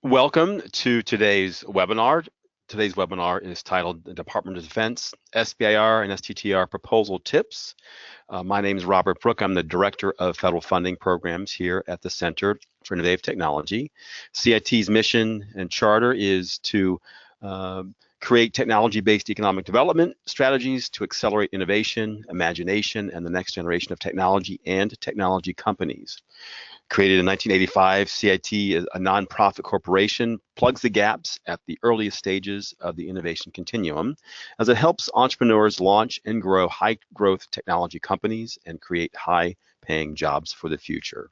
Welcome to today's webinar. Today's webinar is titled The Department of Defense, SBIR and STTR Proposal Tips. My name is Robert Brook. I'm the Director of Federal Funding Programs here at the Center for Innovative Technology. CIT's mission and charter is to create technology-based economic development strategies to accelerate innovation, imagination, and the next generation of technology and technology companies. Created in 1985, CIT is a nonprofit corporation, plugs the gaps at the earliest stages of the innovation continuum as it helps entrepreneurs launch and grow high-growth technology companies and create high-paying jobs for the future.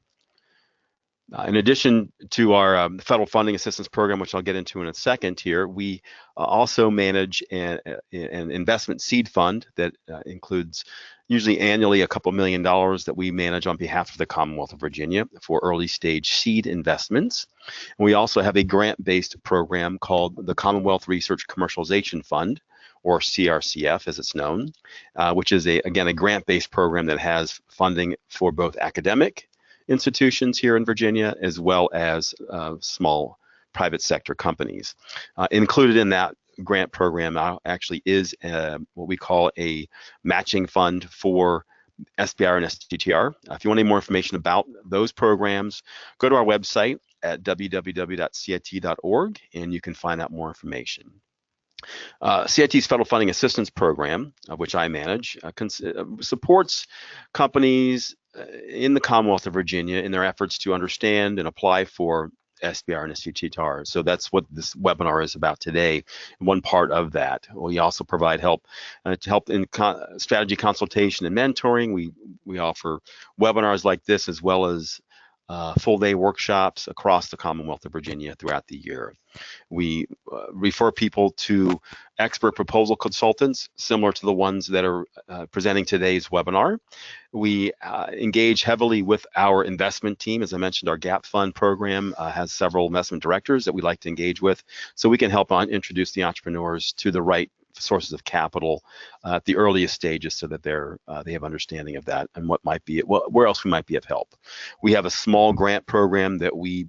In addition to our federal funding assistance program, which I'll get into in a second here, we also manage an investment seed fund that includes usually annually a couple $1 million that we manage on behalf of the Commonwealth of Virginia for early stage seed investments. And we also have a grant-based program called the Commonwealth Research Commercialization Fund, or CRCF as it's known, which is again a grant-based program that has funding for both academic institutions here in Virginia, as well as small private sector companies. Included in that grant program actually is what we call a matching fund for SBIR and STTR. If you want any more information about those programs, go to our website at www.cit.org and you can find out more information. CIT's Federal Funding Assistance Program, which I manage, supports companies in the Commonwealth of Virginia in their efforts to understand and apply for SBIR and STTR. So that's what this webinar is about today. One part of that. We also provide help to help in strategy consultation and mentoring. We offer webinars like this as well as full-day workshops across the Commonwealth of Virginia throughout the year. We refer people to expert proposal consultants similar to the ones that are presenting today's webinar. We engage heavily with our investment team. As I mentioned, our GAP Fund program has several investment directors that we like to engage with, so we can help introduce the entrepreneurs to the right sources of capital at the earliest stages so that they have understanding of that and what might be where else we might be of help. We have a small grant program that we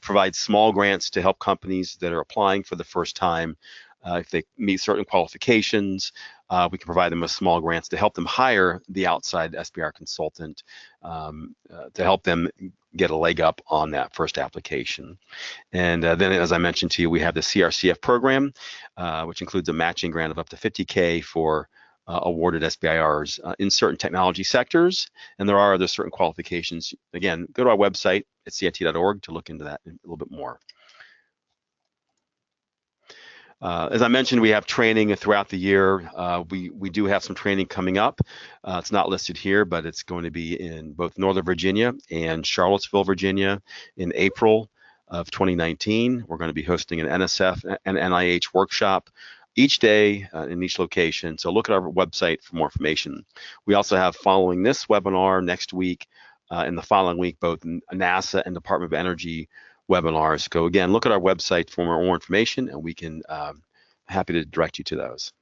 provide small grants to help companies that are applying for the first time. If they meet certain qualifications, we can provide them with small grants to help them hire the outside SBIR consultant to help them get a leg up on that first application. And then, as I mentioned to you, we have the CRCF program, which includes a matching grant of up to $50K for awarded SBIRs in certain technology sectors. And there are other certain qualifications. Again, go to our website at cit.org to look into that a little bit more. As I mentioned, we have training throughout the year. We do have some training coming up. It's not listed here, but it's going to be in both Northern Virginia and Charlottesville, Virginia in April of 2019. We're going to be hosting an NSF and NIH workshop each day in each location. So look at our website for more information. We also have, following this webinar next week and the following week, both NASA and Department of Energy webinars. Go again, look at our website for more information, and we can happy to direct you to those.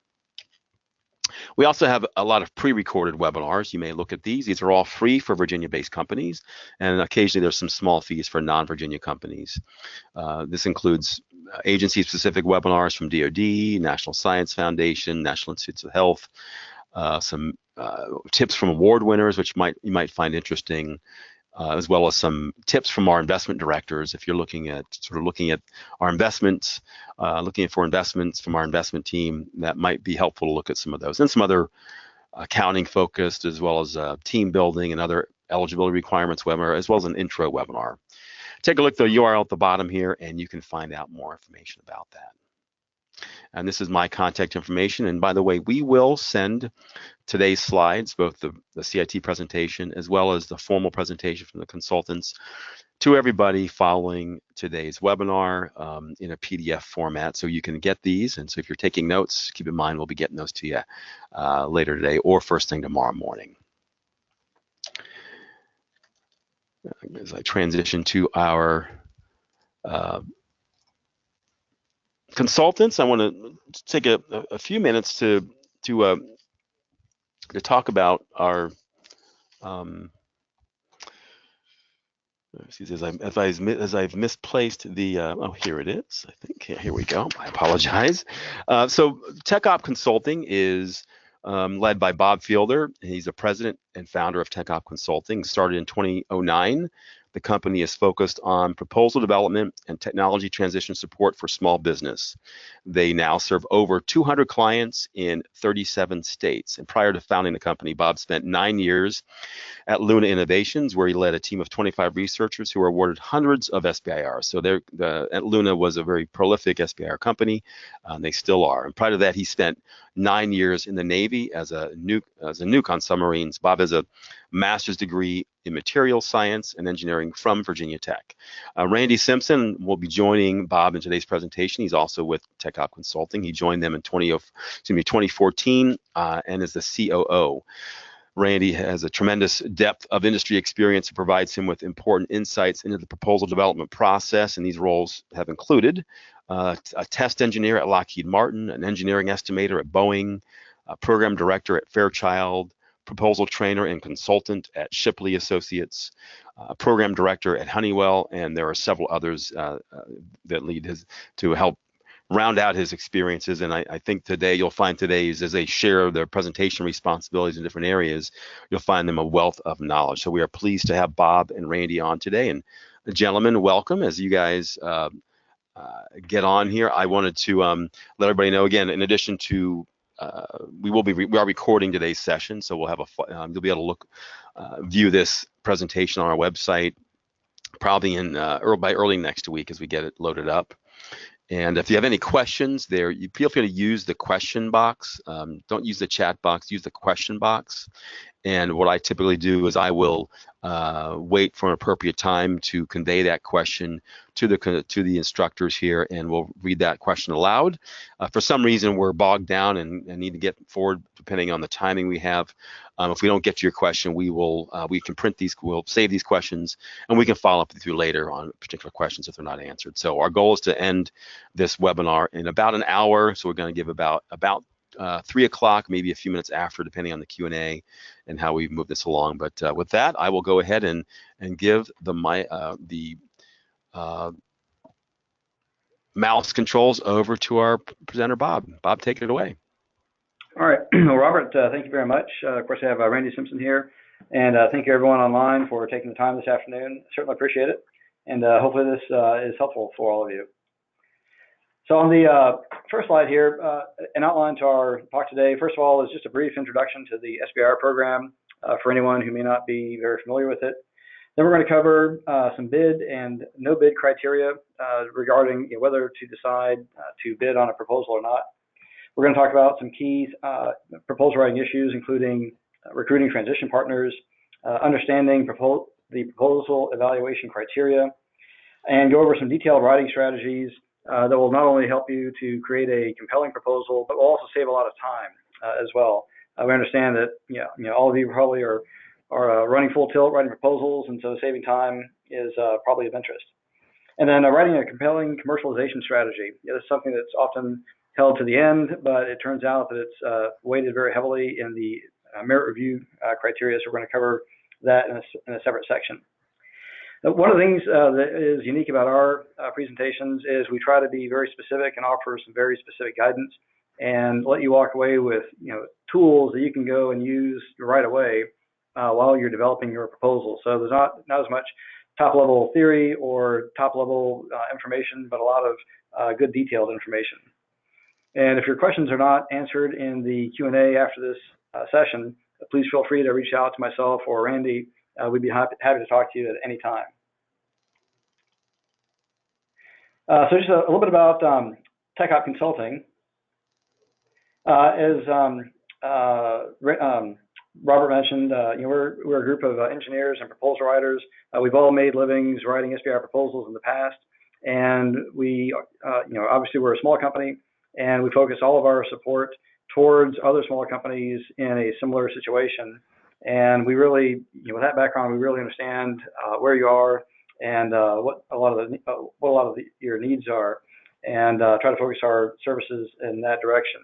We also have a lot of pre-recorded webinars. You may look at these. These are all free for Virginia-based companies, and occasionally there's some small fees for non-Virginia companies. This includes agency-specific webinars from DoD, National Science Foundation, National Institutes of Health, some tips from award winners, which you might find interesting, as well as some tips from our investment directors. If you're looking at our investments, looking for investments from our investment team, that might be helpful to look at some of those, and some other accounting focused, as well as team building and other eligibility requirements webinar, as well as an intro webinar. Take a look at the URL at the bottom here, and you can find out more information about that. And this is my contact information. And by the way, we will send today's slides, both the CIT presentation as well as the formal presentation from the consultants, to everybody following today's webinar in a PDF format, so you can get these. And so if you're taking notes, keep in mind we'll be getting those to you later today or first thing tomorrow morning. As I transition to our consultants, I want to take a few minutes to talk about our As I've misplaced the, oh, here it is, I think. Here we go. I apologize. So TechOp Consulting is led by Bob Fielder. He's the president and founder of TechOp Consulting, started in 2009. The company is focused on proposal development and technology transition support for small business. They now serve over 200 clients in 37 states. And prior to founding the company, Bob spent 9 years at Luna Innovations, where he led a team of 25 researchers who were awarded hundreds of SBIRs. So Luna was a very prolific SBIR company, and they still are. And prior to that, he spent 9 years in the Navy as a nuke on submarines. Bob has a master's degree in materials science and engineering from Virginia Tech. Randy Simpson will be joining Bob in today's presentation. He's also with TechOp Consulting. He joined them in 2014 and is the COO. Randy has a tremendous depth of industry experience that provides him with important insights into the proposal development process, and these roles have included a test engineer at Lockheed Martin, an engineering estimator at Boeing, a program director at Fairchild, proposal trainer and consultant at Shipley Associates, a program director at Honeywell, and there are several others that lead to help round out his experiences. And I think today you'll find as they share their presentation responsibilities in different areas, you'll find them a wealth of knowledge. So we are pleased to have Bob and Randy on today. And gentlemen, welcome. As you guys get on here, I wanted to let everybody know again, in addition to we are recording today's session, so we'll have you'll be able to view this presentation on our website probably by early next week as we get it loaded up. And if you have any questions there, you feel free to use the question box. Don't use the chat box, use the question box. And what I typically do is I will wait for an appropriate time to convey that question to the instructors here, and we'll read that question aloud. For some reason, we're bogged down and need to get forward depending on the timing we have. If we don't get to your question, we can print these, we'll save these questions, and we can follow up with you later on particular questions if they're not answered. So our goal is to end this webinar in about an hour. So we're going to give about 3 o'clock, maybe a few minutes after, depending on the Q&A and how we move this along. But with that, I will go ahead and give the mouse controls over to our presenter, Bob. Bob, take it away. All right. Well, Robert, thank you very much. Of course, I have Randy Simpson here. And thank you, everyone online, for taking the time this afternoon. Certainly appreciate it. And hopefully this is helpful for all of you. So on the first slide here, an outline to our talk today, first of all, is just a brief introduction to the SBIR program for anyone who may not be very familiar with it. Then we're going to cover some bid and no bid criteria regarding whether to decide to bid on a proposal or not. We're going to talk about some key proposal writing issues, including recruiting transition partners, understanding the proposal evaluation criteria, and go over some detailed writing strategies that will not only help you to create a compelling proposal, but will also save a lot of time as well. We understand that all of you probably are running full tilt writing proposals, and so saving time is probably of interest. And then writing a compelling commercialization strategy. This is something that's often held to the end, but it turns out that it's weighted very heavily in the merit review criteria, so we're going to cover that in a separate section. One of the things that is unique about our presentations is we try to be very specific and offer some very specific guidance and let you walk away with tools that you can go and use right away while you're developing your proposal. So there's not as much top-level theory or top-level information, but a lot of good detailed information. And if your questions are not answered in the Q&A after this session, please feel free to reach out to myself or Randy. We'd be happy to talk to you at any time. So just a little bit about TechOp Consulting. As Robert mentioned, we're a group of engineers and proposal writers. We've all made livings writing SBIR proposals in the past, and we, obviously we're a small company, and we focus all of our support towards other smaller companies in a similar situation. And we really, with that background, we really understand where you are and what a lot of your needs are, and try to focus our services in that direction.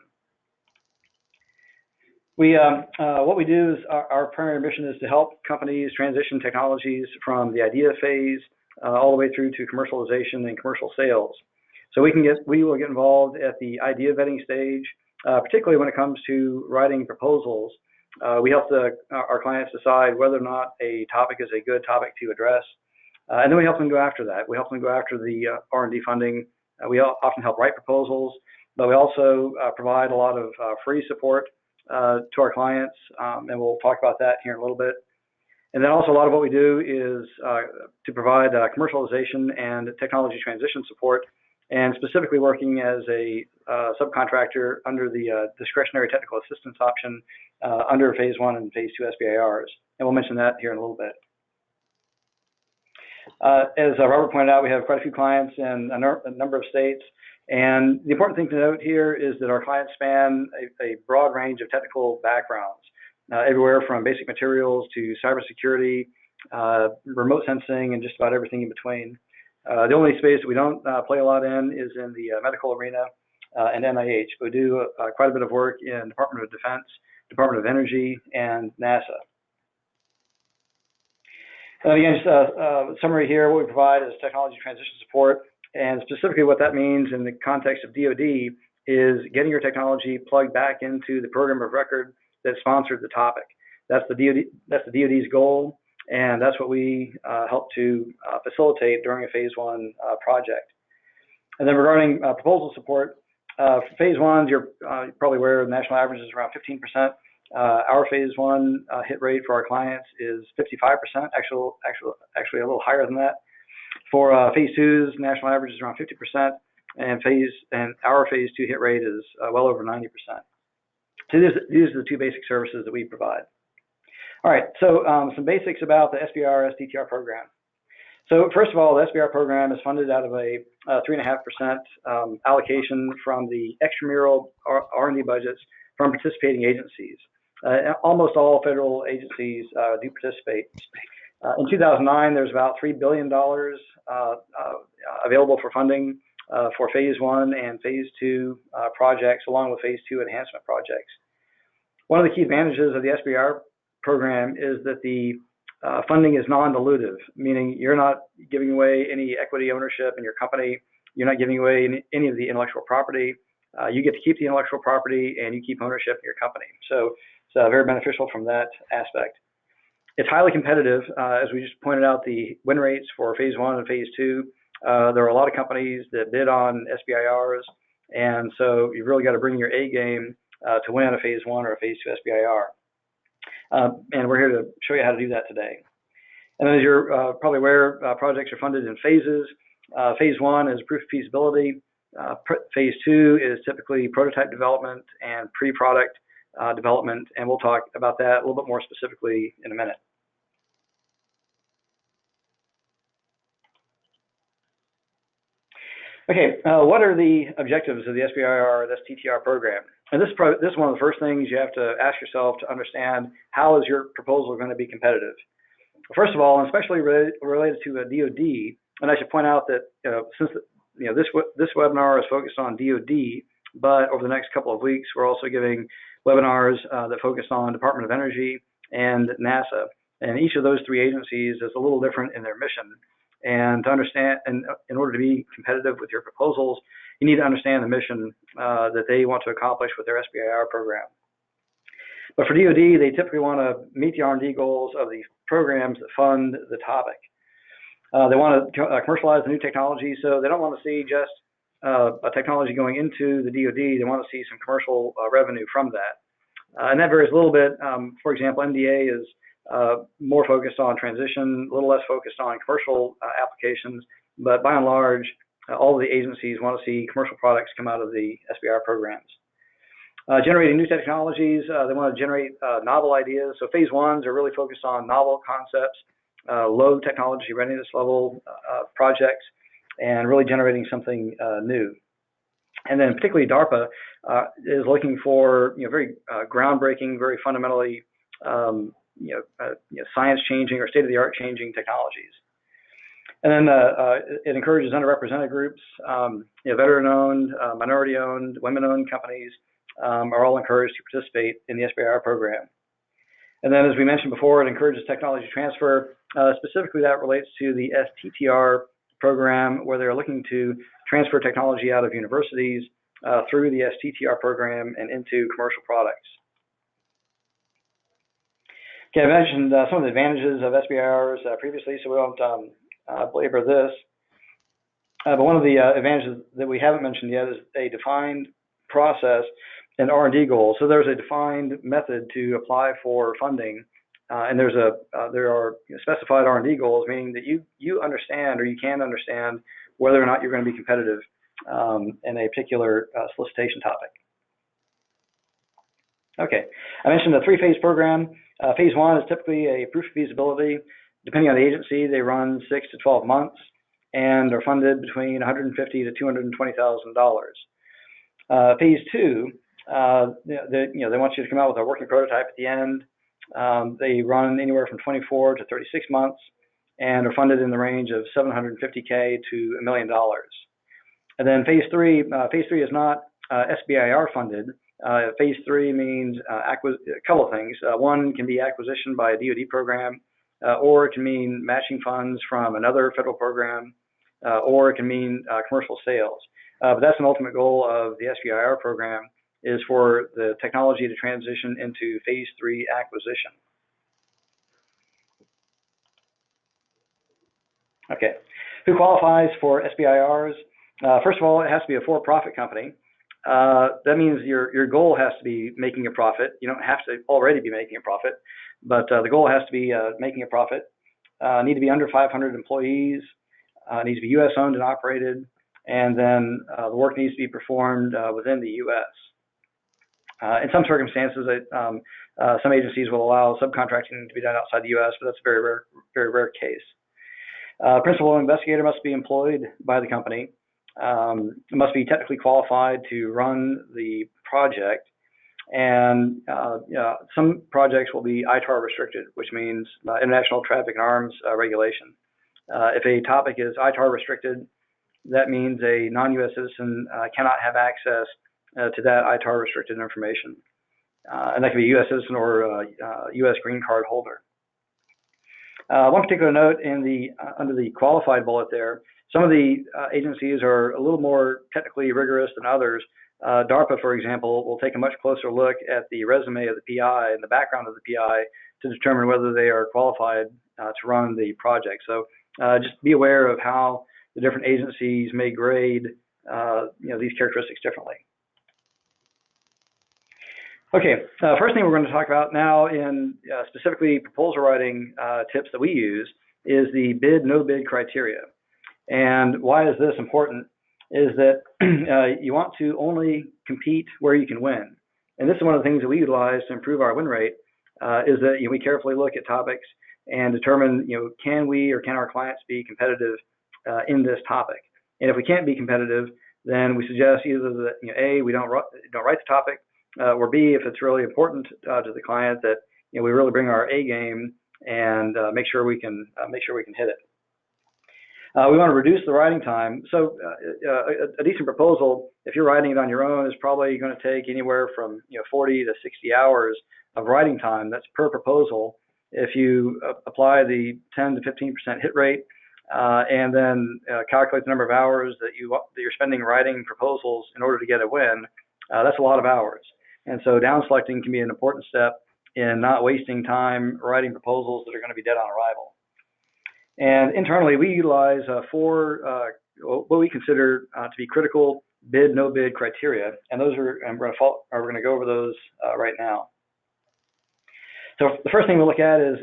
What we do is our primary mission is to help companies transition technologies from the idea phase all the way through to commercialization and commercial sales. So we will get involved at the idea vetting stage, particularly when it comes to writing proposals. We help our clients decide whether or not a topic is a good topic to address, and then we help them go after that. We help them go after the R&D funding. We often help write proposals, but we also provide a lot of free support to our clients, and we'll talk about that here in a little bit. And then also a lot of what we do is to provide commercialization and technology transition support, and specifically working as a subcontractor under the discretionary technical assistance option under Phase 1 and Phase 2 SBIRs. And we'll mention that here in a little bit. As Robert pointed out, we have quite a few clients in a number of states. And the important thing to note here is that our clients span a broad range of technical backgrounds, everywhere from basic materials to cybersecurity, remote sensing, and just about everything in between. The only space that we don't play a lot in is in the medical arena and NIH. But we do quite a bit of work in Department of Defense, Department of Energy, and NASA. Again, just a summary here. What we provide is technology transition support. And specifically what that means in the context of DoD is getting your technology plugged back into the program of record that sponsored the topic. That's the DoD's goal, and that's what we help to facilitate during a Phase 1 project. And then regarding proposal support, for Phase 1, you're probably aware the national average is around 15%. Our Phase 1 hit rate for our clients is 55%, actually a little higher than that. For Phase 2's national average is around 50%, and our Phase 2 hit rate is well over 90%. So these are the two basic services that we provide. All right, so some basics about the SBIR STTR program. So first of all, the SBIR program is funded out of a 3.5% allocation from the extramural R&D budgets from participating agencies. Almost all federal agencies do participate. In 2009, there's about $3 billion available for funding for Phase 1 and Phase 2 projects, along with Phase 2 enhancement projects. One of the key advantages of the SBIR program is that the funding is non-dilutive, meaning you're not giving away any equity ownership in your company. You're not giving away any of the intellectual property. You get to keep the intellectual property, and you keep ownership in your company. So it's very beneficial from that aspect. It's highly competitive. As we just pointed out, the win rates for Phase 1 and Phase 2, there are a lot of companies that bid on SBIRs, and so you've really got to bring your A game to win a Phase 1 or a Phase 2 SBIR. And we're here to show you how to do that today. And as you're probably aware, projects are funded in phases. Phase 1 is proof of feasibility. Phase 2 is typically prototype development and pre-product development, and we'll talk about that a little bit more specifically in a minute. Okay, what are the objectives of the SBIR, the STTR program? And this is one of the first things you have to ask yourself to understand: how is your proposal going to be competitive? First of all, and especially related to a DoD, and I should point out that since this webinar is focused on DoD, but over the next couple of weeks we're also giving webinars that focus on Department of Energy and NASA, and each of those three agencies is a little different in their mission. And to understand, and in order to be competitive with your proposals, you need to understand the mission that they want to accomplish with their SBIR program. But for DoD, they typically want to meet the R&D goals of the programs that fund the topic. They want to commercialize the new technology, so they don't want to see just a technology going into the DoD. They want to see some commercial revenue from that. And that varies a little bit. For example, MDA is more focused on transition, a little less focused on commercial applications, but by and large, all of the agencies want to see commercial products come out of the SBIR programs. Generating new technologies, they want to generate novel ideas. So Phase 1s are really focused on novel concepts, low technology readiness level projects, and really generating something new. And then particularly DARPA is looking for very groundbreaking, very fundamentally science-changing or state-of-the-art changing technologies. And then it encourages underrepresented groups, veteran-owned, minority-owned, women-owned companies are all encouraged to participate in the SBIR program. And then, as we mentioned before, it encourages technology transfer. Specifically, that relates to the STTR program, where they're looking to transfer technology out of universities through the STTR program and into commercial products. Okay, I mentioned some of the advantages of SBIRs previously, so we won't belabor this. But one of the advantages that we haven't mentioned yet is a defined process and R&D goals. So there's a defined method to apply for funding, and there are specified R&D goals, meaning that you understand, or you can understand, whether or not you're going to be competitive in a particular solicitation topic. Okay, I mentioned a three-phase program. Phase one is typically a proof of feasibility. Depending on the agency, they run 6 to 12 months and are funded between $150,000 to $220,000. Phase two, they want you to come out with a working prototype at the end. They run anywhere from 24 to 36 months and are funded in the range of $750K to $1 million. And then phase three is not SBIR funded. Phase three means a couple of things. One can be acquisition by a DoD program, or it can mean matching funds from another federal program, or it can mean commercial sales. But that's an ultimate goal of the SBIR program, is for the technology to transition into phase three acquisition. Okay, who qualifies for SBIRs? First of all, it has to be a for-profit company. That means your goal has to be making a profit. You don't have to already be making a profit, but the goal has to be making a profit. Need to be under 500 employees. Needs to be U.S. owned and operated, and then the work needs to be performed within the U.S. In some circumstances, some agencies will allow subcontracting to be done outside the U.S., but that's a very rare case. Principal investigator must be employed by the company. Must be technically qualified to run the project, and some projects will be ITAR restricted, which means International Traffic in Arms Regulation. If a topic is ITAR restricted, that means a non-U.S. citizen cannot have access to that ITAR restricted information, and that can be a U.S. citizen or a U.S. green card holder. One particular note under the qualified bullet there, some of the agencies are a little more technically rigorous than others. DARPA, for example, will take a much closer look at the resume of the PI and the background of the PI to determine whether they are qualified to run the project. So just be aware of how the different agencies may grade these characteristics differently. Okay, first thing we're going to talk about now in specifically proposal writing tips that we use is the bid-no bid criteria. And why is this important is that you want to only compete where you can win. And this is one of the things that we utilize to improve our win rate, is that we carefully look at topics and determine, can we or can our clients be competitive in this topic? And if we can't be competitive, then we suggest either that A, we don't write the topic, or B, if it's really important to the client, that we really bring our A game and make sure we can hit it. We want to reduce the writing time. So a decent proposal, if you're writing it on your own, is probably going to take anywhere from 40 to 60 hours of writing time. That's per proposal. If you apply the 10 to 15% hit rate, and then calculate the number of hours that you're spending writing proposals in order to get a win, that's a lot of hours. And so down selecting can be an important step in not wasting time writing proposals that are going to be dead on arrival. And internally, we utilize four what we consider to be critical bid-no bid criteria, and those we're going to go over those right now. So the first thing we'll look at is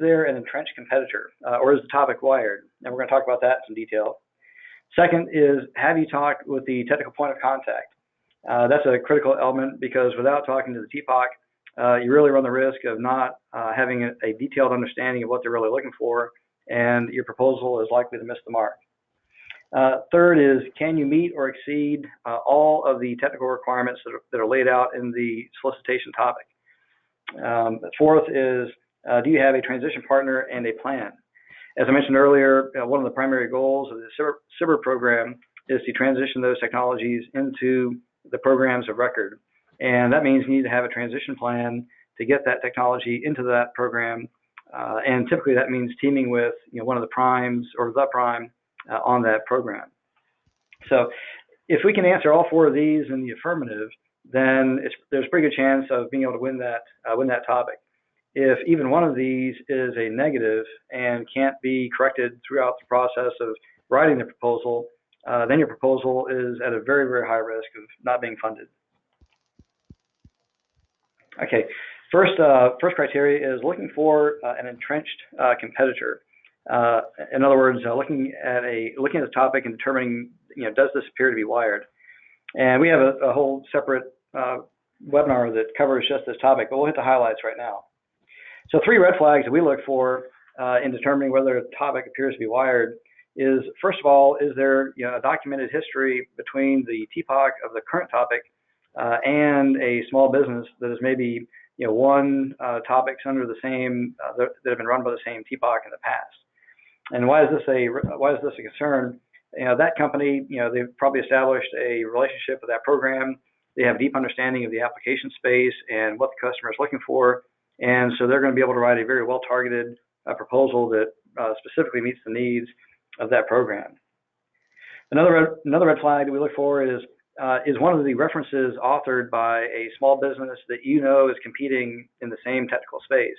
there an entrenched competitor, or is the topic wired? And we're going to talk about that in some detail. Second is, have you talked with the technical point of contact? That's a critical element, because without talking to the TPOC, you really run the risk of not having a detailed understanding of what they're really looking for, and your proposal is likely to miss the mark. Third is, can you meet or exceed all of the technical requirements that are laid out in the solicitation topic? Fourth is, do you have a transition partner and a plan? As I mentioned earlier, one of the primary goals of the SBIR program is to transition those technologies into the programs of record. And that means you need to have a transition plan to get that technology into that program. And typically that means teaming with one of the primes or the prime on that program. So if we can answer all four of these in the affirmative, then there's a pretty good chance of being able to win that topic. If even one of these is a negative and can't be corrected throughout the process of writing the proposal, then your proposal is at a very, very high risk of not being funded. Okay, first criteria is looking for an entrenched competitor. In other words, looking at the topic and determining, does this appear to be wired? And we have a whole separate webinar that covers just this topic, but we'll hit the highlights right now. So 3 red flags that we look for in determining whether a topic appears to be wired is, first of all, is there a documented history between the TPOC of the current topic and a small business that is maybe won topics under the same that have been run by the same TPOC in the past. And why is this a concern? That company, they've probably established a relationship with that program. They have a deep understanding of the application space and what the customer is looking for. And so they're going to be able to write a very well-targeted proposal that specifically meets the needs of that program. Another red flag that we look for is one of the references authored by a small business that is competing in the same technical space.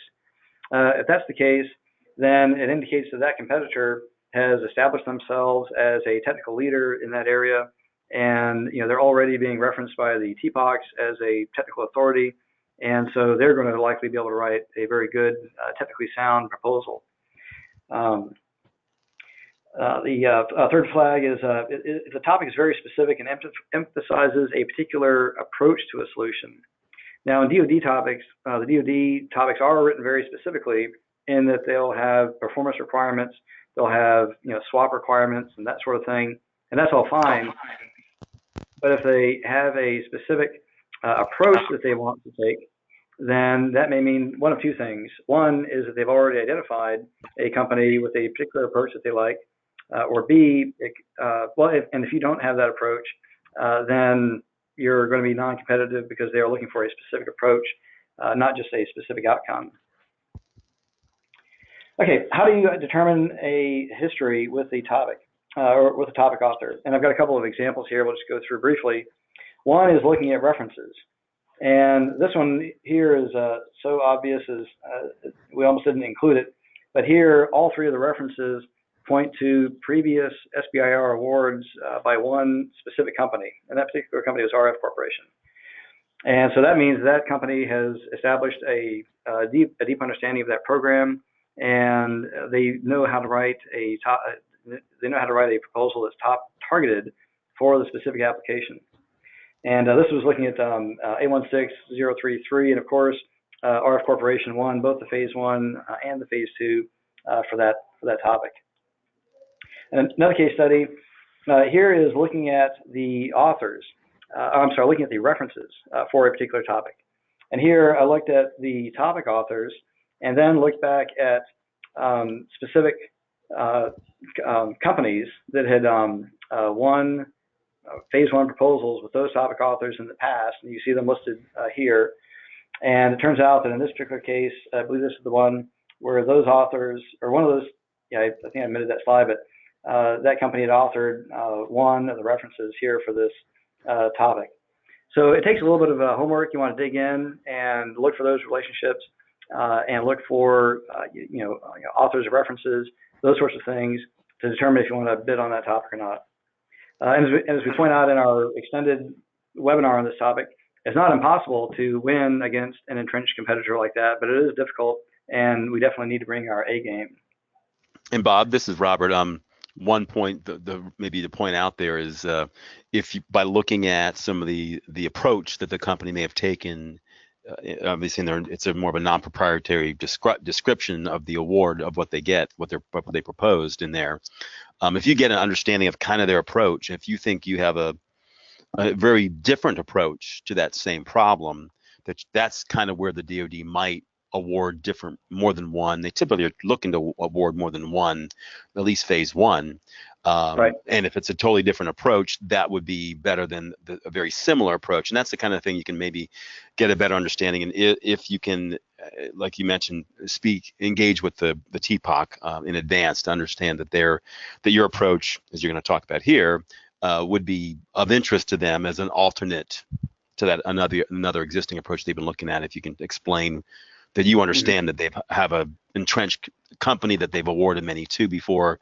If that's the case, then it indicates that competitor has established themselves as a technical leader in that area, and they're already being referenced by the TPOCs as a technical authority, and so they're going to likely be able to write a very good, technically sound proposal. The third flag is if the topic is very specific and emphasizes a particular approach to a solution. Now, in DoD topics, the DoD topics are written very specifically in that they'll have performance requirements, they'll have swap requirements and that sort of thing, and that's all fine. But if they have a specific approach that they want to take, then that may mean one of two things. One is that they've already identified a company with a particular approach that they like, or B, if you don't have that approach, then you're going to be non-competitive because they are looking for a specific approach, not just a specific outcome. Okay, how do you determine a history with the topic or with the topic author? And I've got a couple of examples here we'll just go through briefly. One is looking at references. And this one here is so obvious as we almost didn't include it. But here, all 3 of the references point to previous SBIR awards by one specific company. And that particular company was RF Corporation. And so that means that company has established a deep understanding of that program, and they know how to write a proposal that's targeted for the specific application. And this was looking at A16033, and of course, RF Corporation won both the phase 1 and the phase 2 for that topic. And another case study here is looking at the authors. Looking at the references for a particular topic. And here I looked at the topic authors and then looked back at specific companies that had won phase 1 proposals with those topic authors in the past, and you see them listed here. And it turns out that in this particular case, I believe this is the one where those authors, or one of those, I think I omitted that slide, but that company had authored one of the references here for this topic. So it takes a little bit of homework. You want to dig in and look for those relationships and look for authors of references, those sorts of things, to determine if you want to bid on that topic or not. And as we point out in our extended webinar on this topic, it's not impossible to win against an entrenched competitor like that, but it is difficult, and we definitely need to bring our A game. And Bob, this is Robert. One point, maybe to point out there is, by looking at some of the approach that the company may have taken, obviously it's a more of a non-proprietary description of the award of what they get, what they proposed in there. If you get an understanding of kind of their approach, if you think you have a very different approach to that same problem, that's kind of where the DoD might award more than one. They typically are looking to award more than one, at least phase 1. Right. And if it's a totally different approach, that would be better than a very similar approach. And that's the kind of thing you can maybe get a better understanding. And if you can, like you mentioned, engage with the TPOC in advance to understand that your approach, as you're going to talk about here, would be of interest to them as an alternate to that another existing approach they've been looking at. If you can explain that you understand that they have a entrenched company that they've awarded many to before.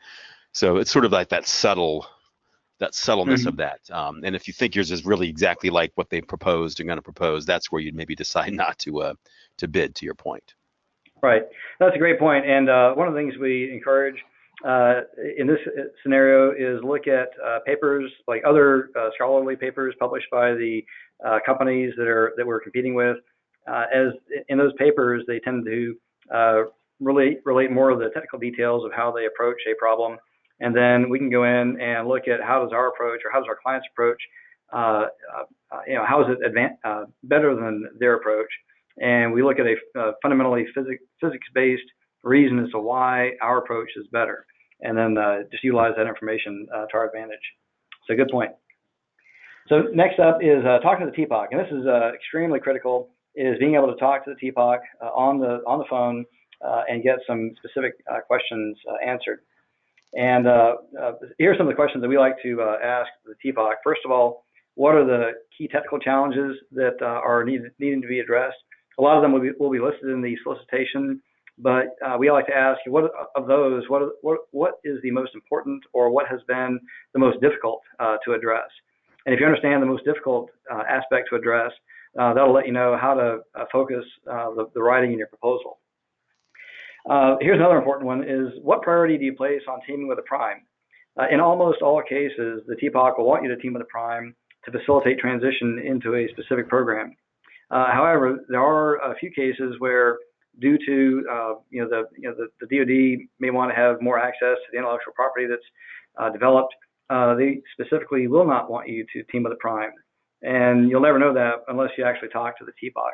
So it's sort of like that subtleness of that. And if you think yours is really exactly like what they proposed and going to propose, that's where you'd maybe decide not to bid, to your point. Right. That's a great point. And one of the things we encourage in this scenario is look at papers, like other scholarly papers published by the companies that we're competing with. As in those papers, they tend to relate more of the technical details of how they approach a problem. And then we can go in and look at how does our approach or how does our client's approach, how is it better than their approach. And we look at a fundamentally physics-based reason as to why our approach is better, and then just utilize that information to our advantage. So good point. So next up is talking to the TPOC, and this is extremely critical, is being able to talk to the TPOC on the phone and get some specific questions answered. And here are some of the questions that we like to ask the TPOC. First of all, what are the key technical challenges that are needing to be addressed? A lot of them will be listed in the solicitation, but we like to ask, what of those, what is the most important, or what has been the most difficult to address? And if you understand the most difficult aspect to address, that'll let you know how to focus the writing in your proposal. Here's another important one: is what priority do you place on teaming with a prime? In almost all cases, the TPOC will want you to team with a prime to facilitate transition into a specific program. However, there are a few cases where, due to the DoD may want to have more access to the intellectual property that's developed, they specifically will not want you to team with a prime, and you'll never know that unless you actually talk to the TPOC.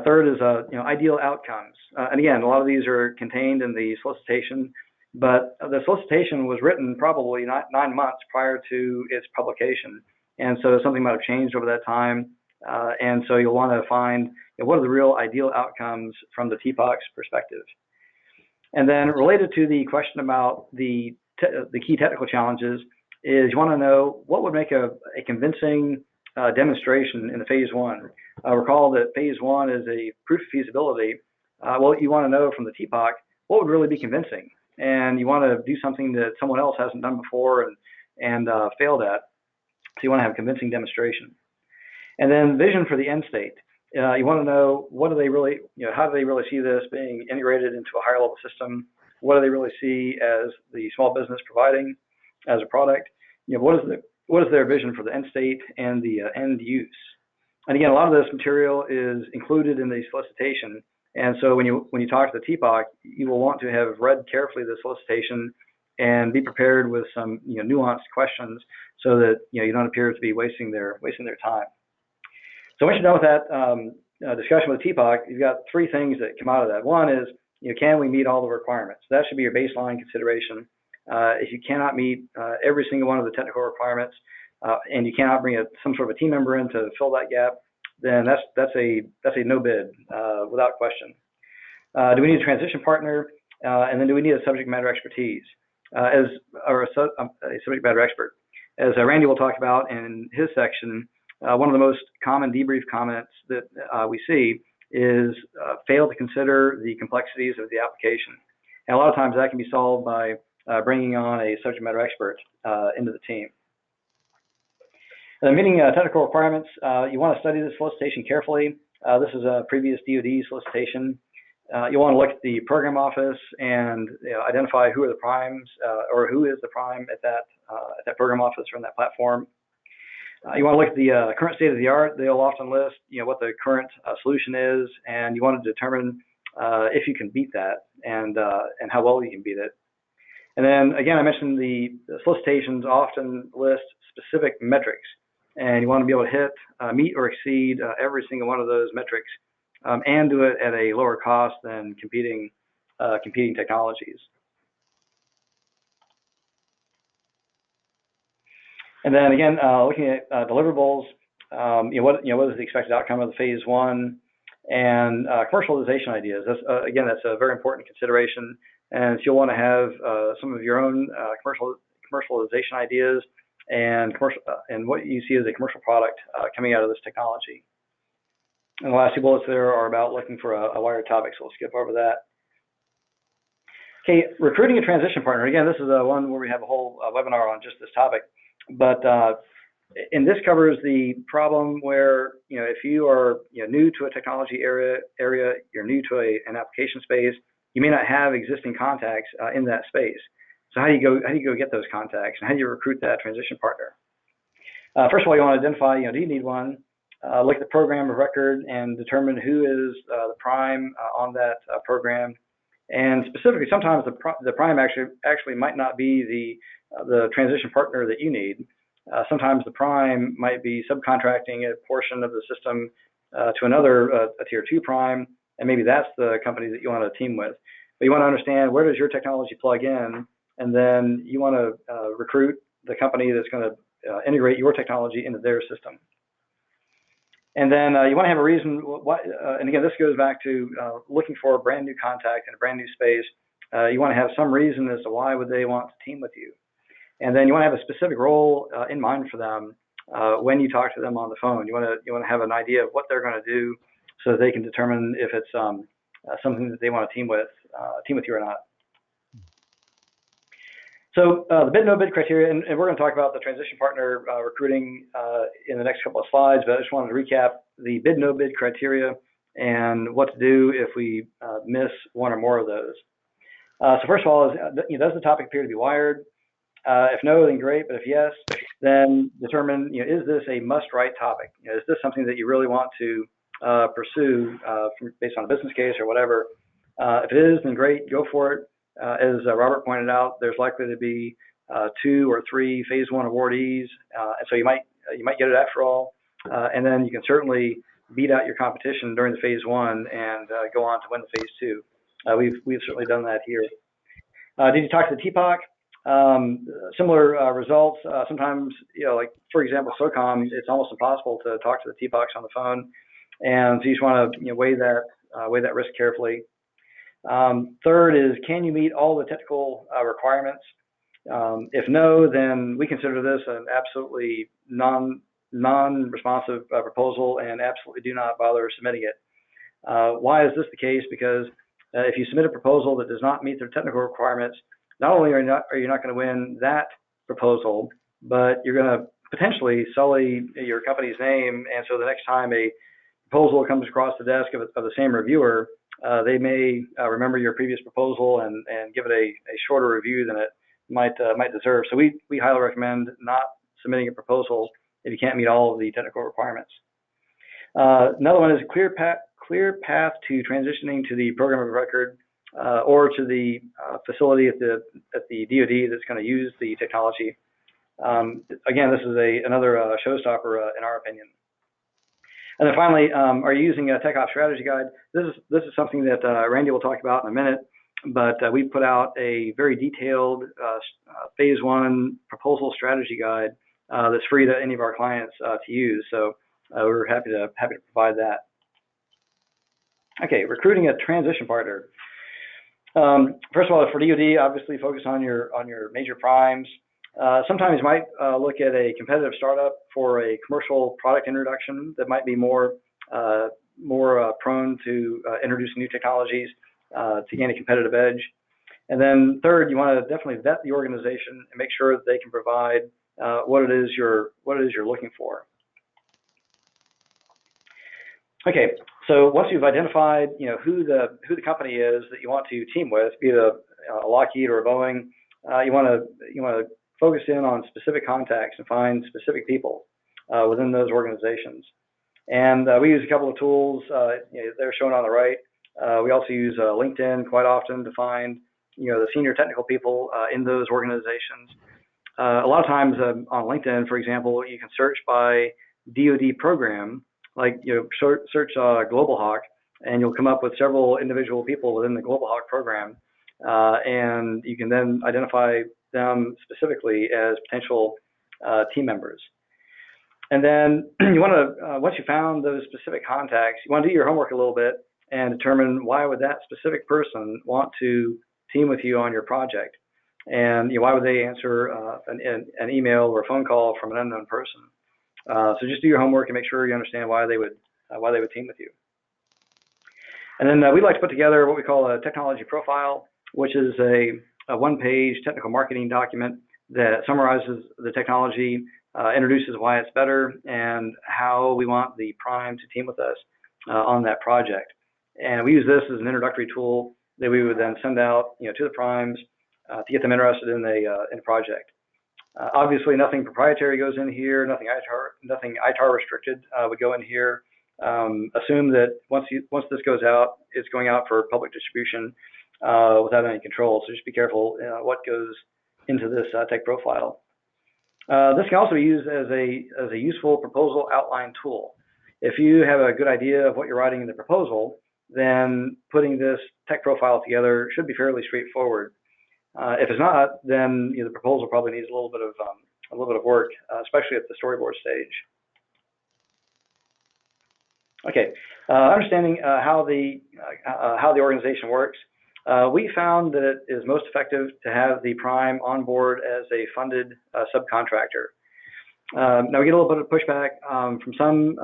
Third is ideal outcomes, and again, a lot of these are contained in the solicitation, but the solicitation was written probably 9 months prior to its publication, and so something might have changed over that time. And so you'll want to find what are the real ideal outcomes from the TPOC's perspective. And then related to the question about the key technical challenges is you want to know what would make a convincing demonstration in the phase one. Recall that phase one is a proof of feasibility. Well, you want to know from the TPOC what would really be convincing, and you want to do something that someone else hasn't done before and failed at. So you want to have a convincing demonstration. And then vision for the end state. You want to know what do they really, how do they really see this being integrated into a higher level system? What do they really see as the small business providing as a product? What is their vision for the end state and the end use? And again, a lot of this material is included in the solicitation. And so when you talk to the TPOC, you will want to have read carefully the solicitation and be prepared with some nuanced questions so that you don't appear to be wasting their time. So once you're done with that discussion with TPOC, you've got three things that come out of that. One is, can we meet all the requirements? That should be your baseline consideration. If you cannot meet every single one of the technical requirements, and you cannot bring some sort of a team member in to fill that gap, then that's a no bid without question. Do we need a transition partner? And then do we need a subject matter expertise a subject matter expert? As Randy will talk about in his section, one of the most common debrief comments that we see is fail to consider the complexities of the application. And a lot of times that can be solved by bringing on a subject matter expert into the team. Meeting technical requirements, you want to study the solicitation carefully. This is a previous DoD solicitation. You want to look at the program office and identify who are the primes or who is the prime at that program office or in that platform. You want to look at the current state of the art. They'll often list what the current solution is, and you want to determine if you can beat that and how well you can beat it. And then again, I mentioned the solicitations often list specific metrics, and you want to be able to hit, meet, or exceed every single one of those metrics, and do it at a lower cost than competing technologies. And then again, looking at deliverables, what is the expected outcome of the phase one, and commercialization ideas. Again, that's a very important consideration, and so you'll want to have some of your own commercialization ideas and what you see as a commercial product coming out of this technology. And the last two bullets there are about looking for a wired topic, so we'll skip over that. Okay, recruiting a transition partner. Again, this is one where we have a whole webinar on just this topic, but and this covers the problem where, if you are new to a technology area, you're new to an application space, you may not have existing contacts in that space. So how do you go get those contacts, and how do you recruit that transition partner? First of all, you want to identify, do you need one? Look at the program of record and determine who is the prime on that program. And specifically, sometimes the prime actually might not be the transition partner that you need. Sometimes the prime might be subcontracting a portion of the system to another a tier 2 prime, and maybe that's the company that you want to team with. But you want to understand, where does your technology plug in, and then you want to recruit the company that's going to integrate your technology into their system. And then you want to have a reason. And again, this goes back to looking for a brand new contact in a brand new space. You want to have some reason as to why would they want to team with you. And then you want to have a specific role in mind for them when you talk to them on the phone. You want to have an idea of what they're going to do, so that they can determine if it's something that they want to team with you or not. So the bid no bid criteria, and we're going to talk about the transition partner recruiting in the next couple of slides, but I just wanted to recap the bid no bid criteria and what to do if we miss one or more of those. So first of all, does the topic appear to be wired? If no, then great, but if yes, then determine, is this a must-write topic? Is this something that you really want to pursue based on a business case or whatever? If it is, then great, go for it. As Robert pointed out, there's likely to be 2 or 3 phase 1 awardees, and so you might get it after all, and then you can certainly beat out your competition during the phase 1 and go on to win the phase 2. We've certainly done that here. Did you talk to the TPOC? Similar results. Sometimes, like for example, SOCOM, it's almost impossible to talk to the TPOCs on the phone, and so you just want to weigh that risk carefully. Third is, can you meet all the technical requirements? If no, then we consider this an absolutely non-responsive proposal, and absolutely do not bother submitting it. Why is this the case? Because if you submit a proposal that does not meet their technical requirements, not only are you not going to win that proposal, but you're going to potentially sully your company's name, and so the next time a proposal comes across the desk of the same reviewer, they may remember your previous proposal and give it a shorter review than it might deserve. So we highly recommend not submitting a proposal if you can't meet all of the technical requirements. Another one is a clear path to transitioning to the program of record or to the facility at the DoD that's going to use the technology. Again, this is another showstopper in our opinion. And then finally, are you using a TechOps strategy guide? This is something that Randy will talk about in a minute, but we put out a very detailed phase 1 proposal strategy guide that's free to any of our clients to use. So we're happy to provide that. Okay, recruiting a transition partner. First of all, for DoD, obviously focus on your major primes. Sometimes you might look at a competitive startup for a commercial product introduction that might be more prone to introducing new technologies to gain a competitive edge. And then third, you want to definitely vet the organization and make sure that they can provide what it is you're looking for. Okay, so once you've identified who the company is that you want to team with, be it a Lockheed or a Boeing, you want to focus in on specific contacts and find specific people within those organizations. And we use a couple of tools. They're shown on the right. We also use LinkedIn quite often to find the senior technical people in those organizations. A lot of times on LinkedIn, for example, you can search by DoD program, like search Global Hawk, and you'll come up with several individual people within the Global Hawk program, and you can then identify them specifically as potential team members. And then you want to, once you found those specific contacts, you want to do your homework a little bit and determine why would that specific person want to team with you on your project, and why would they answer an email or a phone call from an unknown person. So just do your homework and make sure you understand why they would team with you. And then we'd like to put together what we call a technology profile, which is a one-page technical marketing document that summarizes the technology, introduces why it's better, and how we want the prime to team with us on that project. And we use this as an introductory tool that we would then send out to the primes to get them interested in the project. Obviously, nothing proprietary goes in here, nothing ITAR restricted would go in here. Assume that once this goes out, it's going out for public distribution without any control. So just be careful what goes into this tech profile. This can also be used as a useful proposal outline tool. If you have a good idea of what you're writing in the proposal, then putting this tech profile together should be fairly straightforward. If it's not, then the proposal probably needs a little bit of work, especially at the storyboard stage. Okay, understanding how the organization works. We found that it is most effective to have the prime on board as a funded subcontractor. Now we get a little bit of pushback from some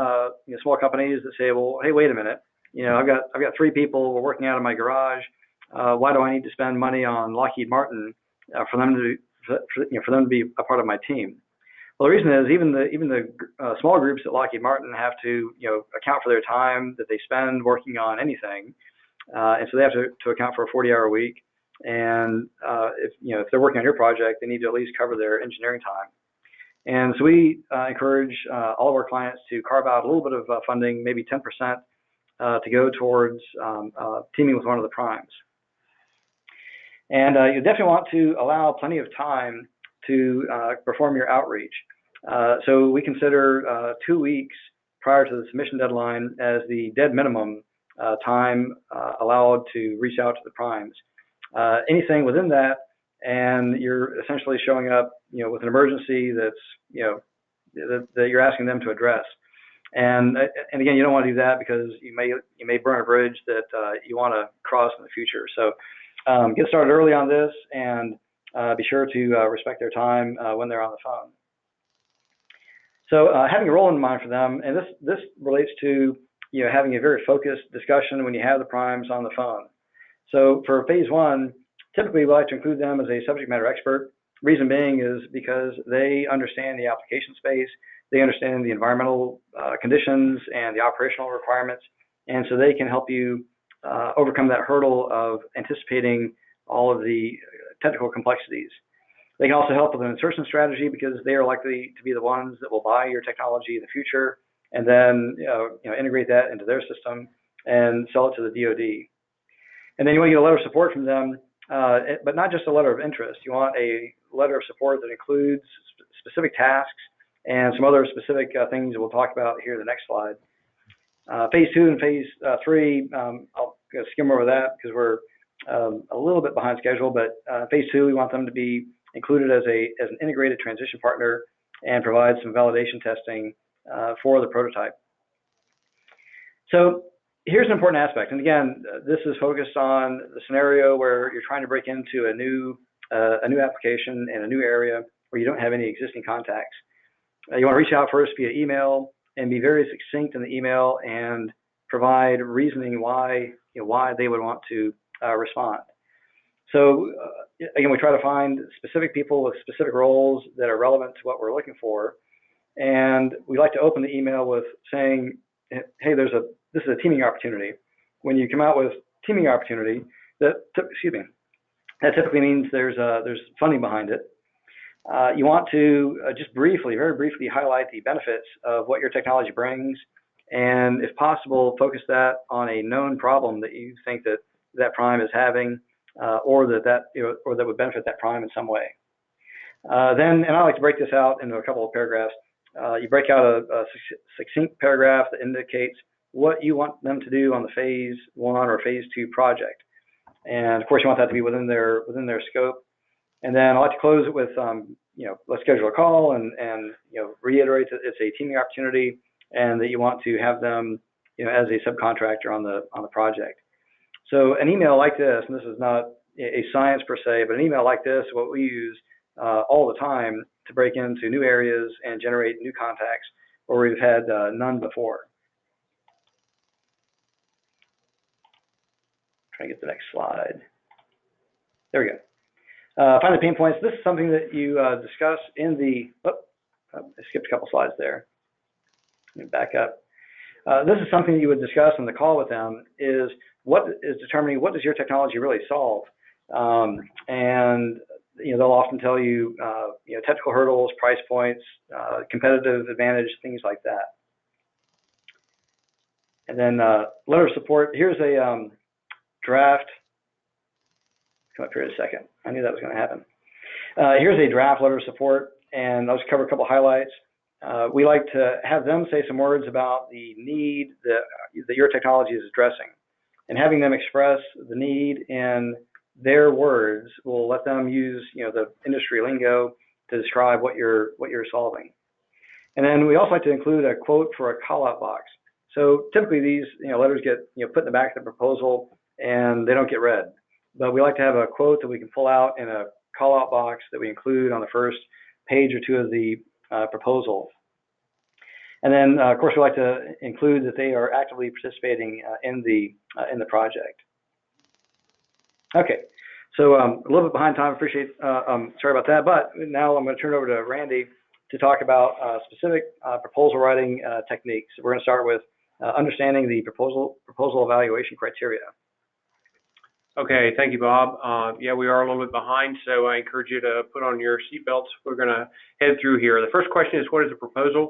small companies that say, well, hey, wait a minute, I've got 3 people, we're working out of my garage. Why do I need to spend money on Lockheed Martin for them to be a part of my team? Well, the reason is even the small groups at Lockheed Martin have to account for their time that they spend working on anything, and so they have to account for a 40-hour week. And if they're working on your project, they need to at least cover their engineering time. And so we encourage all of our clients to carve out a little bit of funding, maybe 10%, to go towards teaming with one of the primes. And you definitely want to allow plenty of time to perform your outreach. So we consider 2 weeks prior to the submission deadline as the dead minimum time allowed to reach out to the primes. Anything within that, and you're essentially showing up, with an emergency that's, that you're asking them to address. And again, you don't want to do that because you may burn a bridge that you want to cross in the future. So get started early on this, and be sure to respect their time when they're on the phone. So having a role in mind for them, and this relates to having a very focused discussion when you have the primes on the phone. So for phase 1, typically we like to include them as a subject matter expert. Reason being is because they understand the application space, they understand the environmental conditions and the operational requirements, and so they can help you overcome that hurdle of anticipating all of the technical complexities. They can also help with an insertion strategy because they are likely to be the ones that will buy your technology in the future and then integrate that into their system and sell it to the DoD. And then you want to get a letter of support from them, but not just a letter of interest. You want a letter of support that includes specific tasks and some other specific things that we'll talk about here in the next slide. Phase 2 and phase 3, I'll skim over that because we're a little bit behind schedule, but phase 2, we want them to be included as an integrated transition partner and provide some validation testing for the prototype. So here's an important aspect, and again, this is focused on the scenario where you're trying to break into a new application in a new area where you don't have any existing contacts. You want to reach out first via email and be very succinct in the email and provide reasoning why they would want to respond. So again, we try to find specific people with specific roles that are relevant to what we're looking for, and we like to open the email with saying, "Hey, this is a teaming opportunity." When you come out with teaming opportunity, that typically means there's funding behind it. You want to just very briefly highlight the benefits of what your technology brings, and if possible, focus that on a known problem that you think that prime is having, or that would benefit that prime in some way. And I like to break this out into a couple of paragraphs. You break out a succinct paragraph that indicates what you want them to do on the phase 1 or phase 2 project, and of course you want that to be within their scope. And then I like to close it with, let's schedule a call and reiterate that it's a teaming opportunity and that you want to have them, as a subcontractor on the project. So an email like this, and this is not a science per se, but an email like this, what we use all the time to break into new areas and generate new contacts where we've had none before. Try to get the next slide. There we go. Find the pain points. This is something that you discuss in the, I skipped a couple slides there. Let me back up. This is something that you would discuss in the call with them, is what is determining what does your technology really solve. And they'll often tell you, technical hurdles, price points, competitive advantage, things like that. And then letter of support. Here's a draft. Come up here in a second. I knew that was going to happen. Here's a draft letter of support, and I'll just cover a couple highlights. We like to have them say some words about the need that your technology is addressing, and having them express the need in their words will let them use the industry lingo to describe what you're solving. And then we also like to include a quote for a call-out box. So typically these letters get put in the back of the proposal and they don't get read, but we like to have a quote that we can pull out in a call-out box that we include on the first page or two of the proposal. And then of course we like to include that they are actively participating in the project. Okay, so a little bit behind time. Appreciate. Sorry about that. But now I'm going to turn it over to Randy to talk about specific proposal writing techniques. We're going to start with understanding the proposal evaluation criteria. Okay, thank you, Bob. Yeah, we are a little bit behind, so I encourage you to put on your seatbelts. We're going to head through here. The first question is, what is a proposal?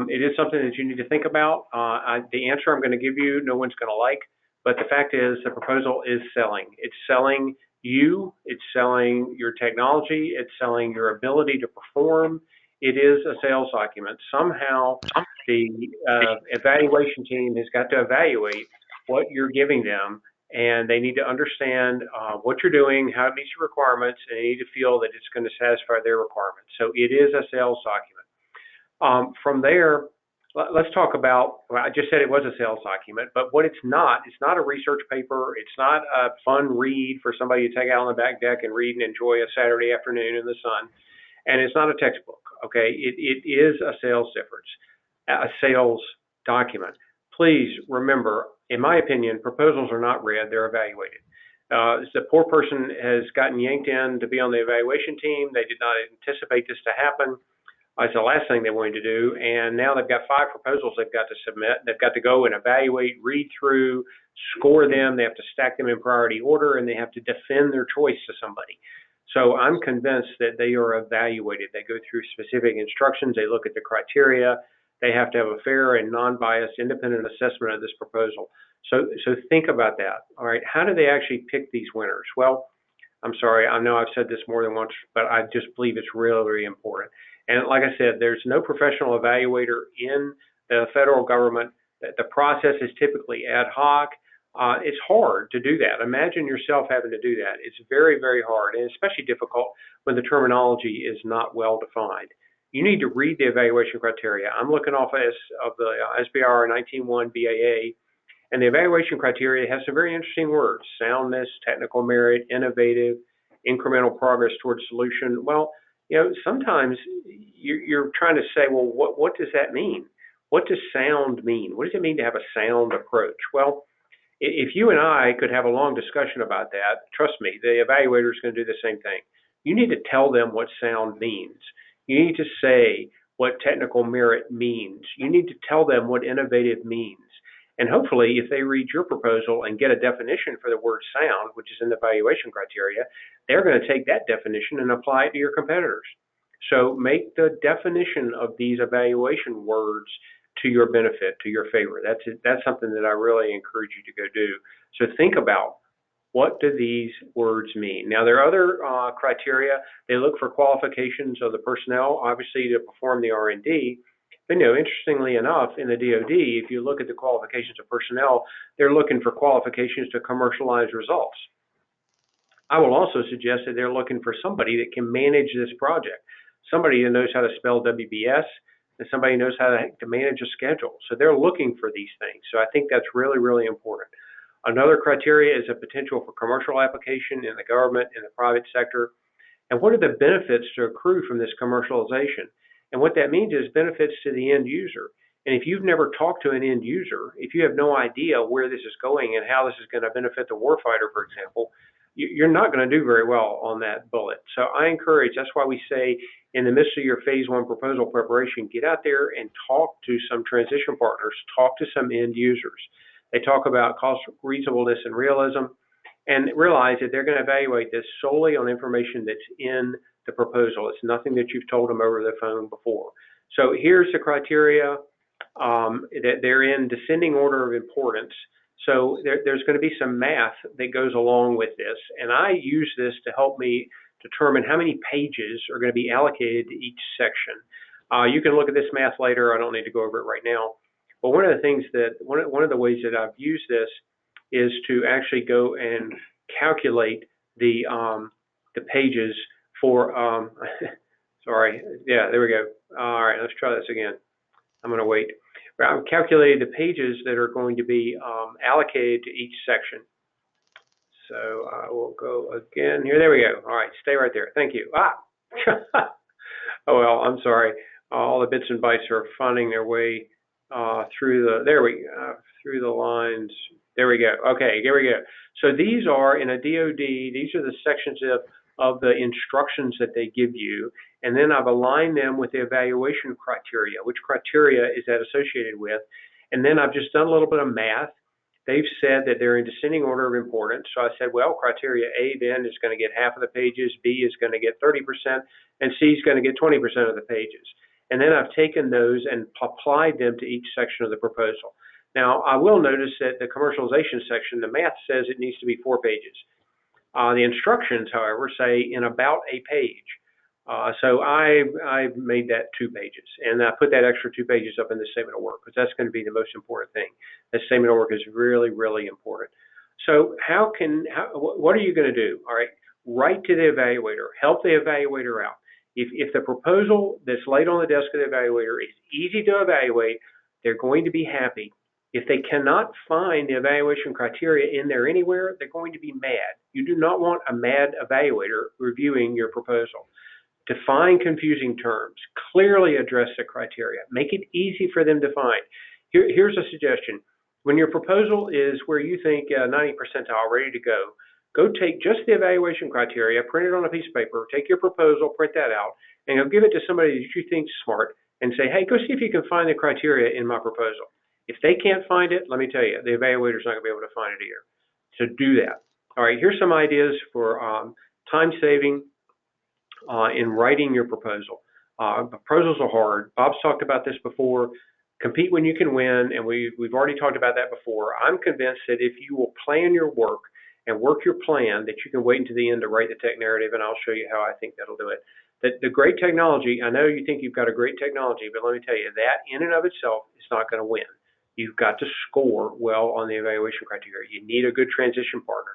It is something that you need to think about. The answer I'm going to give you, no one's going to like, but the fact is the proposal is selling. It's selling you, it's selling your technology, it's selling your ability to perform. It is a sales document. Somehow the evaluation team has got to evaluate what you're giving them, and they need to understand what you're doing, how it meets your requirements, and they need to feel that it's going to satisfy their requirements. So it is a sales document. From there, let's talk about, well, I just said it was a sales document, but what it's not a research paper. It's not a fun read for somebody to take out on the back deck and read and enjoy a Saturday afternoon in the sun. And it's not a textbook, okay? It is a sales difference, a sales document. Please remember, in my opinion, proposals are not read, they're evaluated. The poor person has gotten yanked in to be on the evaluation team. They did not anticipate this to happen. It's the last thing they wanted to do, and now they've got 5 proposals they've got to submit. They've got to go and evaluate, read through, score them. They have to stack them in priority order, and they have to defend their choice to somebody. So I'm convinced that they are evaluated. They go through specific instructions. They look at the criteria. They have to have a fair and non-biased independent assessment of this proposal. So think about that. All right, how do they actually pick these winners? Well, I'm sorry, I know I've said this more than once, but I just believe it's really, really important. And like I said, there's no professional evaluator in the federal government. The process is typically ad hoc. It's hard to do that. Imagine yourself having to do that. It's very, very hard, and especially difficult when the terminology is not well defined. You need to read the evaluation criteria. I'm looking off of the SBIR 19.1 BAA, and the evaluation criteria has some very interesting words: soundness, technical merit, innovative, incremental progress towards solution. Well, sometimes you're trying to say, well, what does that mean? What does sound mean? What does it mean to have a sound approach? Well, if you and I could have a long discussion about that, trust me, the evaluator is going to do the same thing. You need to tell them what sound means. You need to say what technical merit means. You need to tell them what innovative means. And hopefully, if they read your proposal and get a definition for the word sound, which is in the evaluation criteria, they're going to take that definition and apply it to your competitors. So make the definition of these evaluation words to your benefit, to your favor. That's something that I really encourage you to go do. So think about, what do these words mean? Now, there are other criteria. They look for qualifications of the personnel, obviously, to perform the R&D. But interestingly enough, in the DoD, if you look at the qualifications of personnel, they're looking for qualifications to commercialize results. I will also suggest that they're looking for somebody that can manage this project, somebody who knows how to spell WBS, and somebody who knows how to manage a schedule. So they're looking for these things. So I think that's really, really important. Another criteria is a potential for commercial application in the government, in the private sector. And what are the benefits to accrue from this commercialization? And what that means is benefits to the end user. And if you've never talked to an end user, if you have no idea where this is going and how this is going to benefit the warfighter, for example, you're not going to do very well on that bullet. So I encourage, that's why we say in the midst of your phase one proposal preparation, get out there and talk to some transition partners, talk to some end users. They talk about cost reasonableness and realism, and realize that they're going to evaluate this solely on information that's in the proposal. It's nothing that you've told them over the phone before. So here's the criteria that they're in descending order of importance. So there's going to be some math that goes along with this, and I use this to help me determine how many pages are going to be allocated to each section. You can look at this math later. I don't need to go over it right now. But one of the things that one of the ways that I've used this is to actually go and calculate the pages for sorry, yeah, there we go. All right, let's try this again. I'm going to wait. I've calculated the pages that are going to be allocated to each section. So I will go again here. There we go. All right, stay right there. Thank you. Oh well, I'm sorry. All the bits and bytes are finding their way through the lines. There we go. Okay, here we go. So these are in a DoD. These are the sections of the instructions that they give you, and then I've aligned them with the evaluation criteria. Which criteria is that associated with? And then I've just done a little bit of math. They've said that they're in descending order of importance. So I said, well, criteria A then is going to get half of the pages, B is going to get 30%, and C is going to get 20% of the pages. And then I've taken those and applied them to each section of the proposal. Now, I will notice that the commercialization section, the math says it needs to be 4 pages. The instructions, however, say in about a page. So I made that 2 pages, and I put that extra 2 pages up in the statement of work because that's going to be the most important thing. The statement of work is really, really important. So what are you going to do? All right, write to the evaluator, help the evaluator out. If the proposal that's laid on the desk of the evaluator is easy to evaluate, they're going to be happy. If they cannot find the evaluation criteria in there anywhere, they're going to be mad. You do not want a mad evaluator reviewing your proposal. Define confusing terms. Clearly address the criteria. Make it easy for them to find. Here's a suggestion. When your proposal is where you think 90 percentile ready to go take just the evaluation criteria, print it on a piece of paper, take your proposal, print that out, and go give it to somebody that you think is smart and say, hey, go see if you can find the criteria in my proposal. If they can't find it, let me tell you, the evaluator's not going to be able to find it either. So do that. All right, here's some ideas for time saving in writing your proposal. Proposals are hard. Bob's talked about this before. Compete when you can win, and we've already talked about that before. I'm convinced that if you will plan your work and work your plan, that you can wait until the end to write the tech narrative, and I'll show you how I think that'll do it. The great technology, I know you think you've got a great technology, but let me tell you, that in and of itself is not going to win. You've got to score well on the evaluation criteria. You need a good transition partner.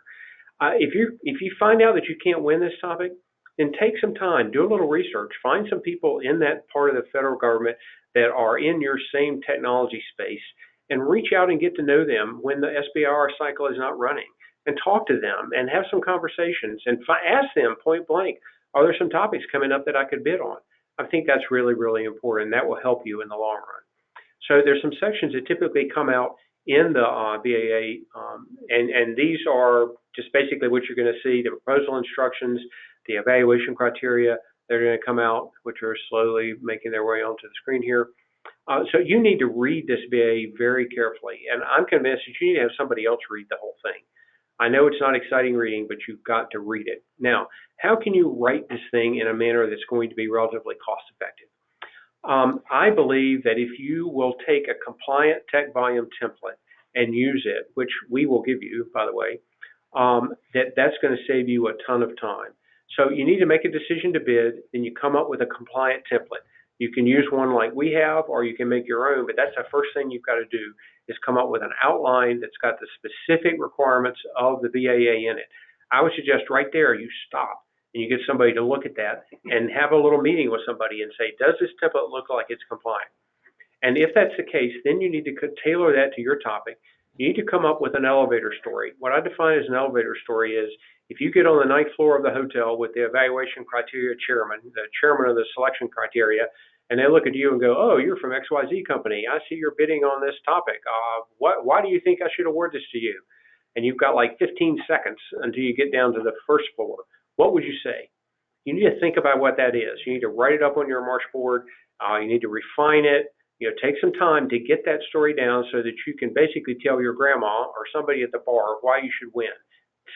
If you find out that you can't win this topic, then take some time, do a little research, find some people in that part of the federal government that are in your same technology space, and reach out and get to know them when the SBIR cycle is not running, and talk to them and have some conversations and ask them point blank, are there some topics coming up that I could bid on? I think that's really, really important. That will help you in the long run. So there's some sections that typically come out in the BAA, and these are just basically what you're going to see, the proposal instructions, the evaluation criteria. They're going to come out, which are slowly making their way onto the screen here. So you need to read this BAA very carefully, and I'm convinced that you need to have somebody else read the whole thing. I know it's not exciting reading, but you've got to read it. Now, how can you write this thing in a manner that's going to be relatively cost effective? I believe that if you will take a compliant tech volume template and use it, which we will give you, by the way, that's going to save you a ton of time. So you need to make a decision to bid, then you come up with a compliant template. You can use one like we have, or you can make your own, but that's the first thing you've got to do is come up with an outline that's got the specific requirements of the BAA in it. I would suggest right there you stop and you get somebody to look at that and have a little meeting with somebody and say, does this template look like it's compliant? And if that's the case, then you need to tailor that to your topic. You need to come up with an elevator story. What I define as an elevator story is if you get on the ninth floor of the hotel with the evaluation criteria chairman, the chairman of the selection criteria, and they look at you and go, oh, you're from XYZ company. I see you're bidding on this topic. Why do you think I should award this to you? And you've got like 15 seconds until you get down to the first floor. What would you say? You need to think about what that is. You need to write it up on your March board. You need to refine it. Take some time to get that story down so that you can basically tell your grandma or somebody at the bar why you should win.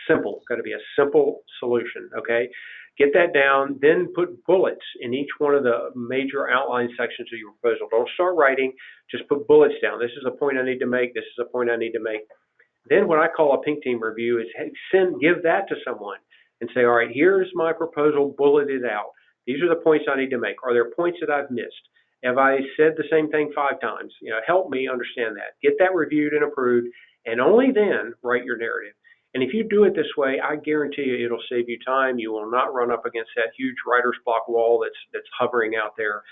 Simple. It's got to be a simple solution, okay? Get that down, then put bullets in each one of the major outline sections of your proposal. Don't start writing, just put bullets down. This is a point I need to make. This is a point I need to make. Then what I call a pink team review is, hey, give that to someone and say, all right, here's my proposal bulleted out. These are the points I need to make. Are there points that I've missed? Have I said the same thing 5 times? Help me understand that. Get that reviewed and approved, and only then write your narrative. And if you do it this way, I guarantee you it'll save you time. You will not run up against that huge writer's block wall that's hovering out there.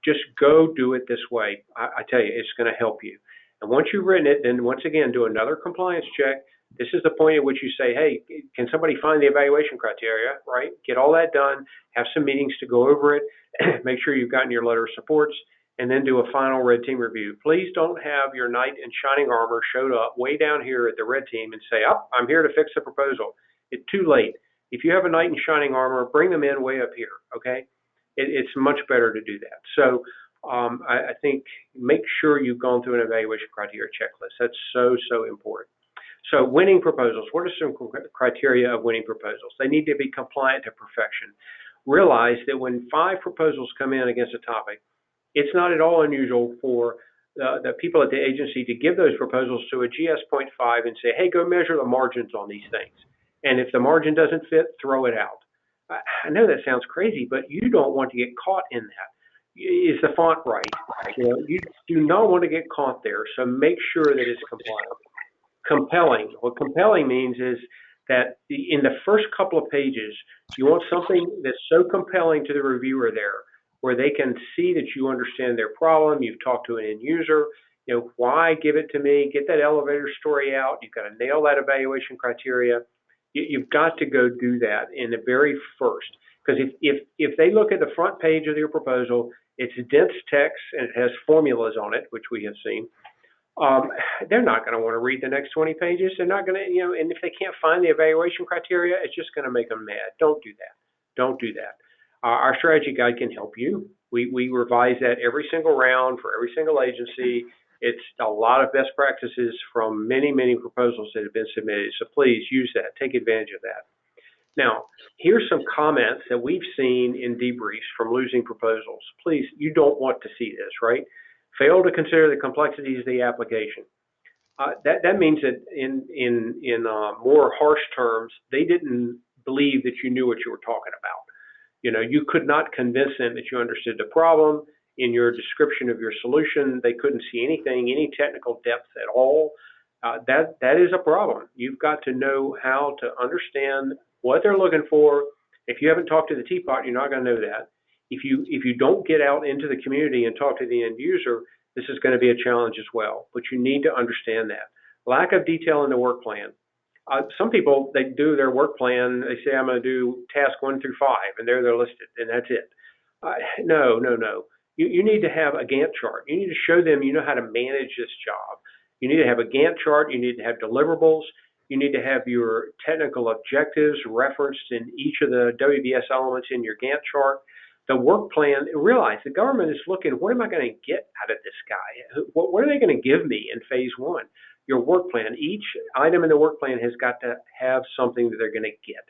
Just go do it this way. I tell you, it's going to help you. And once you've written it, then once again, do another compliance check. This is the point at which you say, hey, can somebody find the evaluation criteria, right? Get all that done, have some meetings to go over it, make sure you've gotten your letter of supports, and then do a final red team review. Please don't have your knight in shining armor showed up way down here at the red team and say, oh, I'm here to fix the proposal. It's too late. If you have a knight in shining armor, bring them in way up here, okay? It's much better to do that. So I think make sure you've gone through an evaluation criteria checklist. That's so, so important. So winning proposals, what are some criteria of winning proposals? They need to be compliant to perfection. Realize that when 5 proposals come in against a topic, it's not at all unusual for the people at the agency to give those proposals to a GS.5 and say, hey, go measure the margins on these things. And if the margin doesn't fit, throw it out. I know that sounds crazy, but you don't want to get caught in that. Is the font right? You do not want to get caught there, so make sure that it's compliant. Compelling. What compelling means is that in the first couple of pages, you want something that's so compelling to the reviewer there, where they can see that you understand their problem, you've talked to an end user, why give it to me, get that elevator story out, you've got to nail that evaluation criteria. You've got to go do that in the very first. Because if they look at the front page of your proposal, it's dense text and it has formulas on it, which we have seen. They're not going to want to read the next 20 pages. They're not going to, and if they can't find the evaluation criteria, it's just going to make them mad. Don't do that. Don't do that. Our strategy guide can help you. We revise that every single round for every single agency. It's a lot of best practices from many, many proposals that have been submitted. So please use that. Take advantage of that. Now, here's some comments that we've seen in debriefs from losing proposals. Please, you don't want to see this, right? Fail to consider the complexities of the application. That means that in more harsh terms, they didn't believe that you knew what you were talking about. You could not convince them that you understood the problem. In your description of your solution, they couldn't see anything, any technical depth at all. That is a problem. You've got to know how to understand what they're looking for. If you haven't talked to the teapot, you're not going to know that. If you don't get out into the community and talk to the end user, this is going to be a challenge as well. But you need to understand that. Lack of detail in the work plan. Some people, they do their work plan, they say, I'm going to do task 1 through 5, and they're listed, and that's it. No. You need to have a Gantt chart. You need to show them you know how to manage this job. You need to have a Gantt chart. You need to have deliverables. You need to have your technical objectives referenced in each of the WBS elements in your Gantt chart. The work plan, realize the government is looking, what am I going to get out of this guy? What are they going to give me in phase 1? Your work plan, each item in the work plan has got to have something that they're going to get.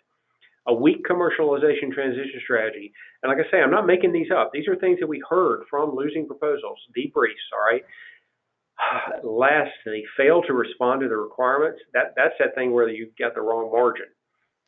A weak commercialization transition strategy. And like I say, I'm not making these up. These are things that we heard from losing proposals, debriefs, all right? Last, they fail to respond to the requirements. That's that thing where you got the wrong margin,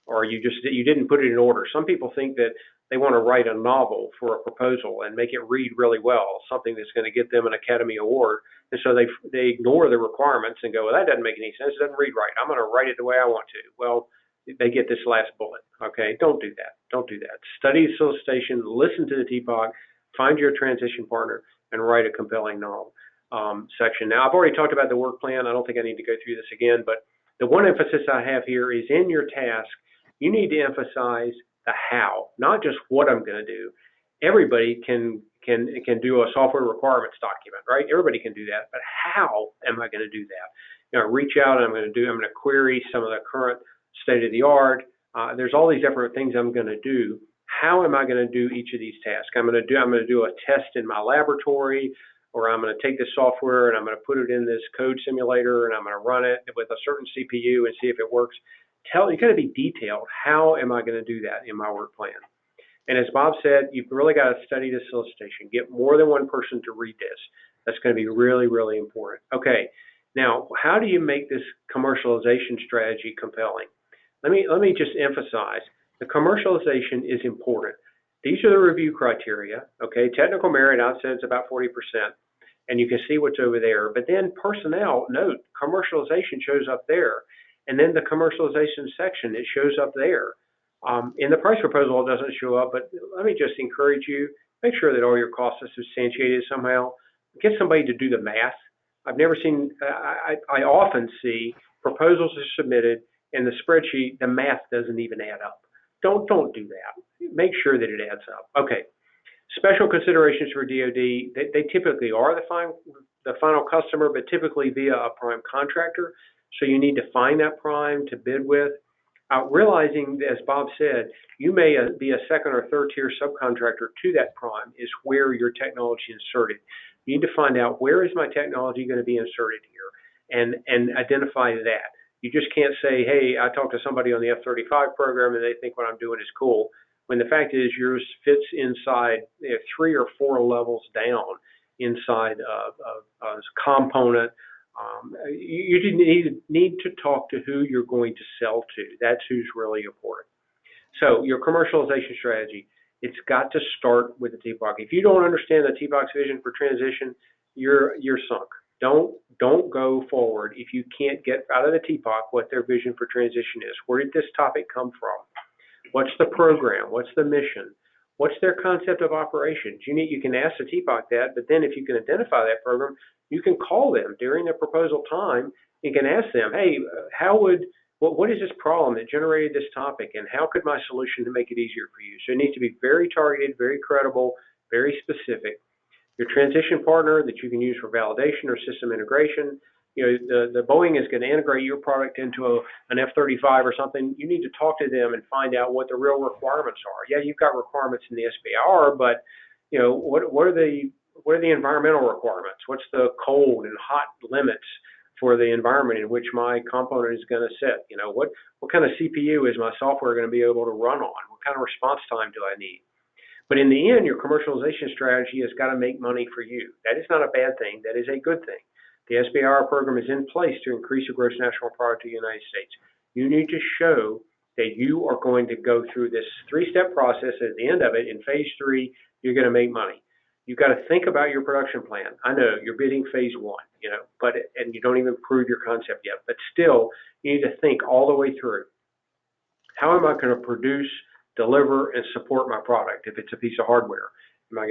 or you didn't put it in order. Some people think that they want to write a novel for a proposal and make it read really well, something that's going to get them an Academy Award. And so they ignore the requirements and go, well, that doesn't make any sense. It doesn't read right. I'm going to write it the way I want to. Well, they get this last bullet. Okay, don't do that. Don't do that. Study the solicitation, listen to the TPOC, find your transition partner, and write a compelling novel section. Now, I've already talked about the work plan. I don't think I need to go through this again, but the one emphasis I have here is in your task, you need to emphasize the how, not just what I'm going to do. Everybody can do a software requirements document, right? Everybody can do that, but how am I going to do that? Reach out and I'm going to query some of the current state of the art. There's all these different things I'm going to do. How am I going to do each of these tasks? I'm going to do a test in my laboratory, or I'm going to take this software and I'm going to put it in this code simulator and I'm going to run it with a certain CPU and see if it works. You got to be detailed. How am I going to do that in my work plan? And as Bob said, you've really got to study the solicitation. Get more than one person to read this. That's going to be really, really important. Okay, now how do you make this commercialization strategy compelling? Let me just emphasize, the commercialization is important. These are the review criteria. Okay, technical merit, I've said it's about 40%, and you can see what's over there. But then personnel, note, commercialization shows up there. And then the commercialization section, it shows up there. In the price proposal, it doesn't show up, but let me just encourage you, make sure that all your costs are substantiated somehow. Get somebody to do the math. I've never seen, I often see proposals are submitted and the spreadsheet, the math doesn't even add up. Don't do that. Make sure that it adds up. Okay. Special considerations for DoD, they typically are the final customer, but typically via a prime contractor. So you need to find that prime to bid with. Realizing, as Bob said, you may be a second or third tier subcontractor to that prime is where your technology is inserted. You need to find out, where is my technology going to be inserted here, and identify that. You just can't say, hey, I talked to somebody on the F-35 program and they think what I'm doing is cool, when the fact is yours fits inside 3 or 4 levels down inside a component. You need to talk to who you're going to sell to. That's who's really important. So your commercialization strategy, it's got to start with the TPOC. If you don't understand the TPOC's vision for transition, you're sunk. Don't go forward if you can't get out of the TPOC what their vision for transition is. Where did this topic come from? What's the program? What's the mission? What's their concept of operations? You can ask the TPOC that, but then if you can identify that program, you can call them during the proposal time. You can ask them, hey, what is this problem that generated this topic, and how could my solution to make it easier for you? So it needs to be very targeted, very credible, very specific. Your transition partner that you can use for validation or system integration. The Boeing is going to integrate your product into an F-35 or something. You need to talk to them and find out what the real requirements are. Yeah, you've got requirements in the SBIR, but what are the environmental requirements? What's the cold and hot limits for the environment in which my component is going to sit? What kind of CPU is my software going to be able to run on? What kind of response time do I need? But in the end, your commercialization strategy has got to make money for you. That is not a bad thing. That is a good thing. The SBIR program is in place to increase the gross national product of the United States. You need to show that you are going to go through this 3-step process. At the end of it, in phase 3, you're going to make money. You've got to think about your production plan. I know you're bidding phase 1, and you don't even prove your concept yet, but still, you need to think all the way through. How am I going to produce, deliver, and support my product if it's a piece of hardware? Am I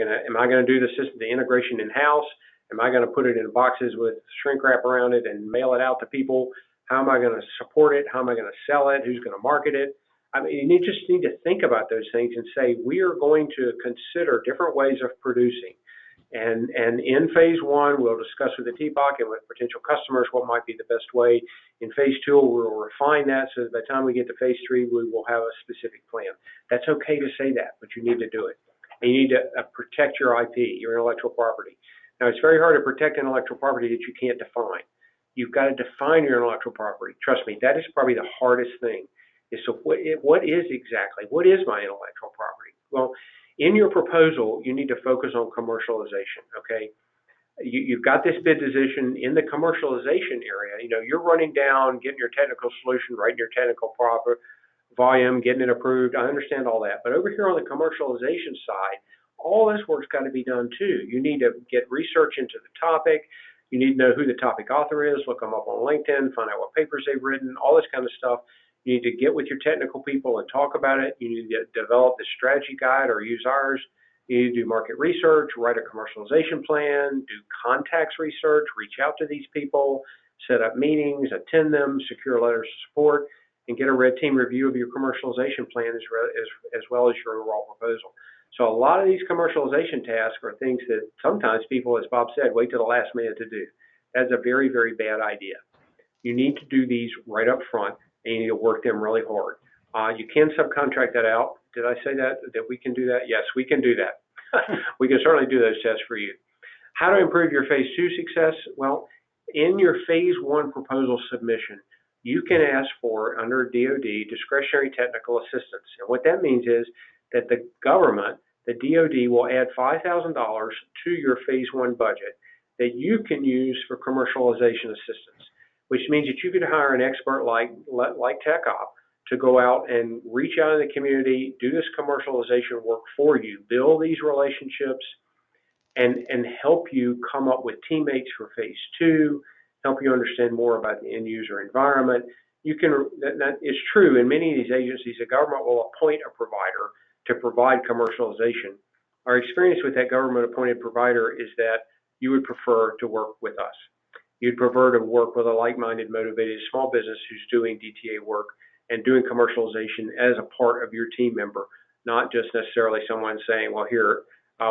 going to do the system, the integration in-house? Am I going to put it in boxes with shrink wrap around it and mail it out to people? How am I going to support it? How am I going to sell it? Who's going to market it? I mean, you just need to think about those things and say, we are going to consider different ways of producing. And in phase 1, we'll discuss with the TPOC and with potential customers what might be the best way. In phase 2, we'll refine that so that by the time we get to phase 3, we will have a specific plan. That's okay to say that, but you need to do it. And you need to protect your IP, your intellectual property. Now, it's very hard to protect intellectual property that you can't define. You've got to define your intellectual property. Trust me, that is probably the hardest thing. So what is my intellectual property? Well, in your proposal, you need to focus on commercialization, okay? You've got this bid decision in the commercialization area. You're running down, getting your technical solution, writing your technical volume, getting it approved. I understand all that. But over here on the commercialization side, all this work's got to be done too. You need to get research into the topic. You need to know who the topic author is, look them up on LinkedIn, find out what papers they've written, all this kind of stuff. You need to get with your technical people and talk about it. You need to develop the strategy guide or use ours. You need to do market research, write a commercialization plan, do contacts research, reach out to these people, set up meetings, attend them, secure letters of support, and get a red team review of your commercialization plan as well as your overall proposal. So a lot of these commercialization tasks are things that sometimes people, as Bob said, wait till the last minute to do. That's a very, very bad idea. You need to do these right up front, and you need to work them really hard. You can subcontract that out. Did I say that we can do that? Yes, we can do that. We can certainly do those tests for you. How to improve your phase 2 success? Well, in your phase 1 proposal submission, you can ask for, under DoD, discretionary technical assistance. And what that means is that the government, the DoD, will add $5,000 to your phase 1 budget that you can use for commercialization assistance, which means that you could hire an expert like TechOp to go out and reach out in the community, do this commercialization work for you, build these relationships, and help you come up with teammates for phase 2, help you understand more about the end user environment. You can, that is true in many of these agencies, the government will appoint a provider to provide commercialization. Our experience with that government appointed provider is that you would prefer to work with us. You'd prefer to work with a like-minded, motivated small business who's doing DTA work and doing commercialization as a part of your team member, not just necessarily someone saying, well, here,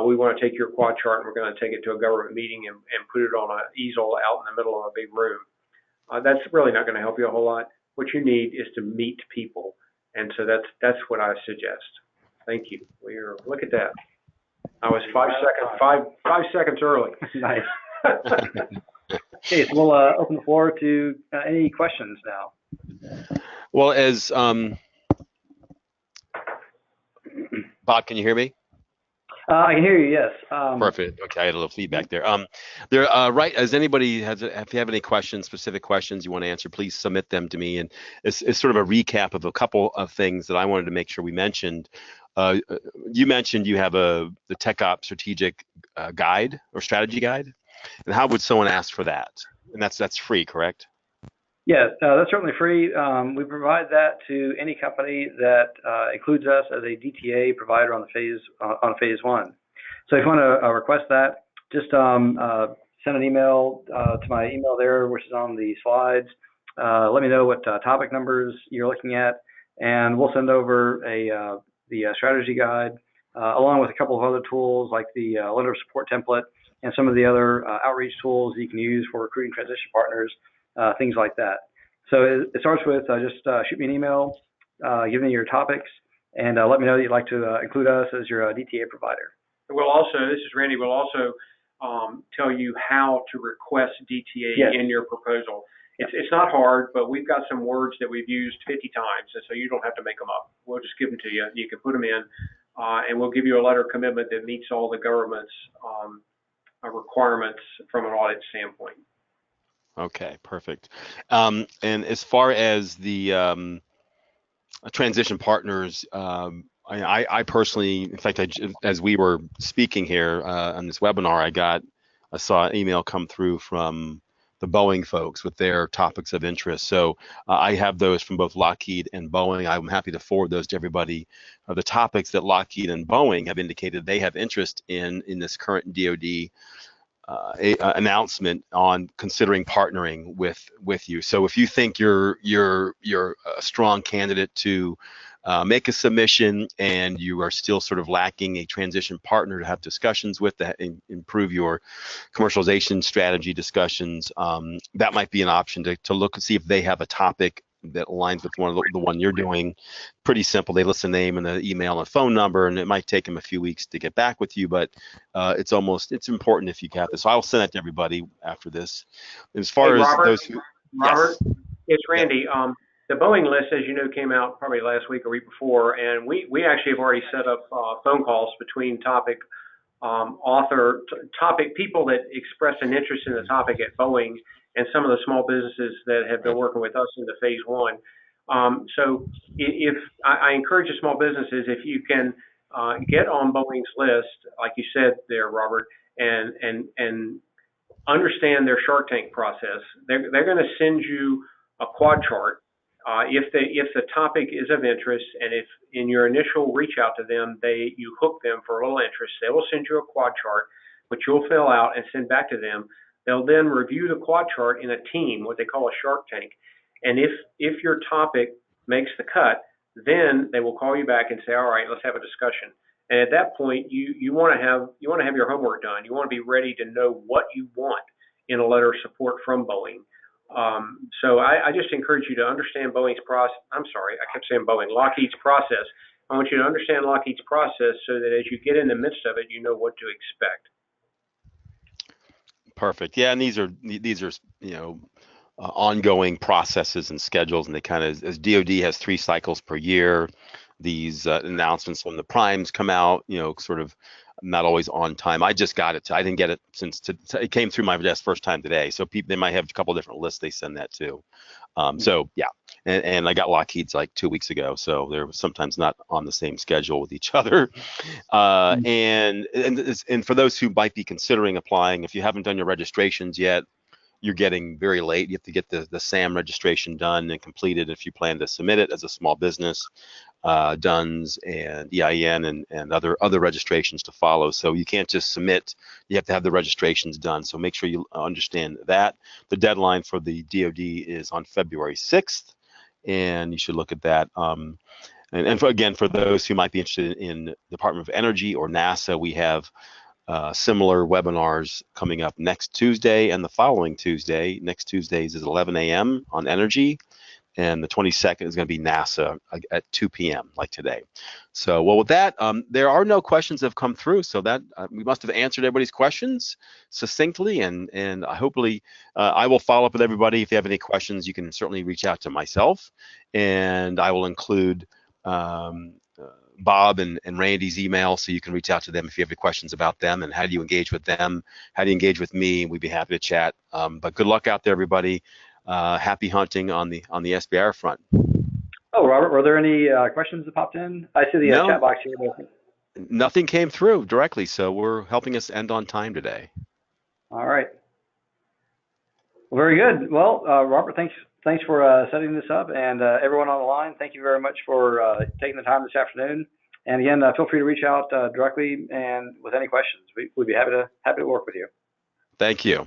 we want to take your quad chart and we're going to take it to a government meeting and put it on an easel out in the middle of a big room. That's really not going to help you a whole lot. What you need is to meet people. And so that's what I suggest. Thank you. Look at that. I was 5 seconds early. Nice. Okay, so we'll open the floor to any questions now. Well, as Bob, can you hear me? I can hear you. Yes. Perfect. Okay, I had a little feedback there. Right. As anybody has, if you have any questions, specific questions you want to answer, please submit them to me. And it's sort of a recap of a couple of things that I wanted to make sure we mentioned. You mentioned you have the TechOps strategic guide or strategy guide, and how would someone ask for that? And that's free, correct? Yeah, that's certainly free. We provide that to any company that includes us as a DTA provider on phase 1. So if you want to request that, just send an email to my email there, which is on the slides. Let me know what topic numbers you're looking at, and we'll send over the strategy guide along with a couple of other tools like the letter of support template and some of the other outreach tools you can use for recruiting transition partners. Things like that. So it starts with just shoot me an email, give me your topics, and let me know that you'd like to include us as your DTA provider. We'll also, this is Randy, we'll also tell you how to request DTA in your proposal. It's not hard, but we've got some words that we've used 50 times, and so you don't have to make them up. We'll just give them to you. You can put them in, and we'll give you a letter of commitment that meets all the government's requirements from an audit standpoint. Okay, perfect. And as far as the transition partners, I personally, in fact, as we were speaking here on this webinar, I saw an email come through from the Boeing folks with their topics of interest. So I have those from both Lockheed and Boeing. I'm happy to forward those to everybody. The topics that Lockheed and Boeing have indicated they have interest in this current DoD announcement on considering partnering with you. So if you think you're a strong candidate to make a submission and you are still sort of lacking a transition partner to have discussions with that and improve your commercialization strategy discussions, that might be an option to look and see if they have a topic that aligns with the one you're doing. Pretty simple. They list a name and an email and a phone number, and it might take them a few weeks to get back with you, but it's important if you have this. So I'll send that to everybody after this. As far as Robert, those who, Robert, yes. It's Randy. The Boeing list, as you know, came out probably last week or week before, and we actually have already set up phone calls between topic people that express an interest in the topic at Boeing and some of the small businesses that have been working with us in the phase 1. So if I encourage the small businesses, if you can get on Boeing's list, like you said there, Robert, and understand their Shark Tank process, they're going to send you a quad chart If the topic is of interest, and if in your initial reach out to them, you hook them for a little interest, they will send you a quad chart, which you'll fill out and send back to them. They'll then review the quad chart in a team, what they call a Shark Tank. And if your topic makes the cut, then they will call you back and say, all right, let's have a discussion. And at that point, you want to have your homework done. You want to be ready to know what you want in a letter of support from Boeing. So I just encourage you to understand Lockheed's process. I want you to understand Lockheed's process so that as you get in the midst of it, you know what to expect. Perfect. Yeah, and these are ongoing processes and schedules, and they kind of, as DoD has 3 cycles per year, these announcements when the primes come out, sort of not always on time. I just got it. I didn't get it since it came through my desk first time today. So they might have a couple of different lists they send that to. So yeah, and I got Lockheed's like 2 weeks ago, so they're sometimes not on the same schedule with each other. And for those who might be considering applying, if you haven't done your registrations yet, you're getting very late. You have to get the SAM registration done and completed if you plan to submit it as a small business. DUNS and EIN and other registrations to follow. So you can't just submit, you have to have the registrations done. So make sure you understand that. The deadline for the DoD is on February 6th, and you should look at that. And for those who might be interested in Department of Energy or NASA, we have similar webinars coming up next Tuesday and the following Tuesday. Next Tuesdays is 11 a.m. on energy, and the 22nd is going to be NASA at 2 p.m. like today. So, well, with that, there are no questions that have come through, so that we must have answered everybody's questions succinctly, and hopefully I will follow up with everybody. If you have any questions, you can certainly reach out to myself, and I will include Bob and Randy's email, so you can reach out to them if you have any questions about them and how do you engage with them, how do you engage with me. We'd be happy to chat. But good luck out there, everybody. Happy hunting on the SBIR front. Oh, Robert, were there any questions that popped in? I see the chat box here. Nothing came through directly, so we're helping us end on time today. All right. Well, very good. Well, Robert, thanks for setting this up, and everyone on the line, thank you very much for taking the time this afternoon. And again, feel free to reach out directly and with any questions. We'd be happy to work with you. Thank you.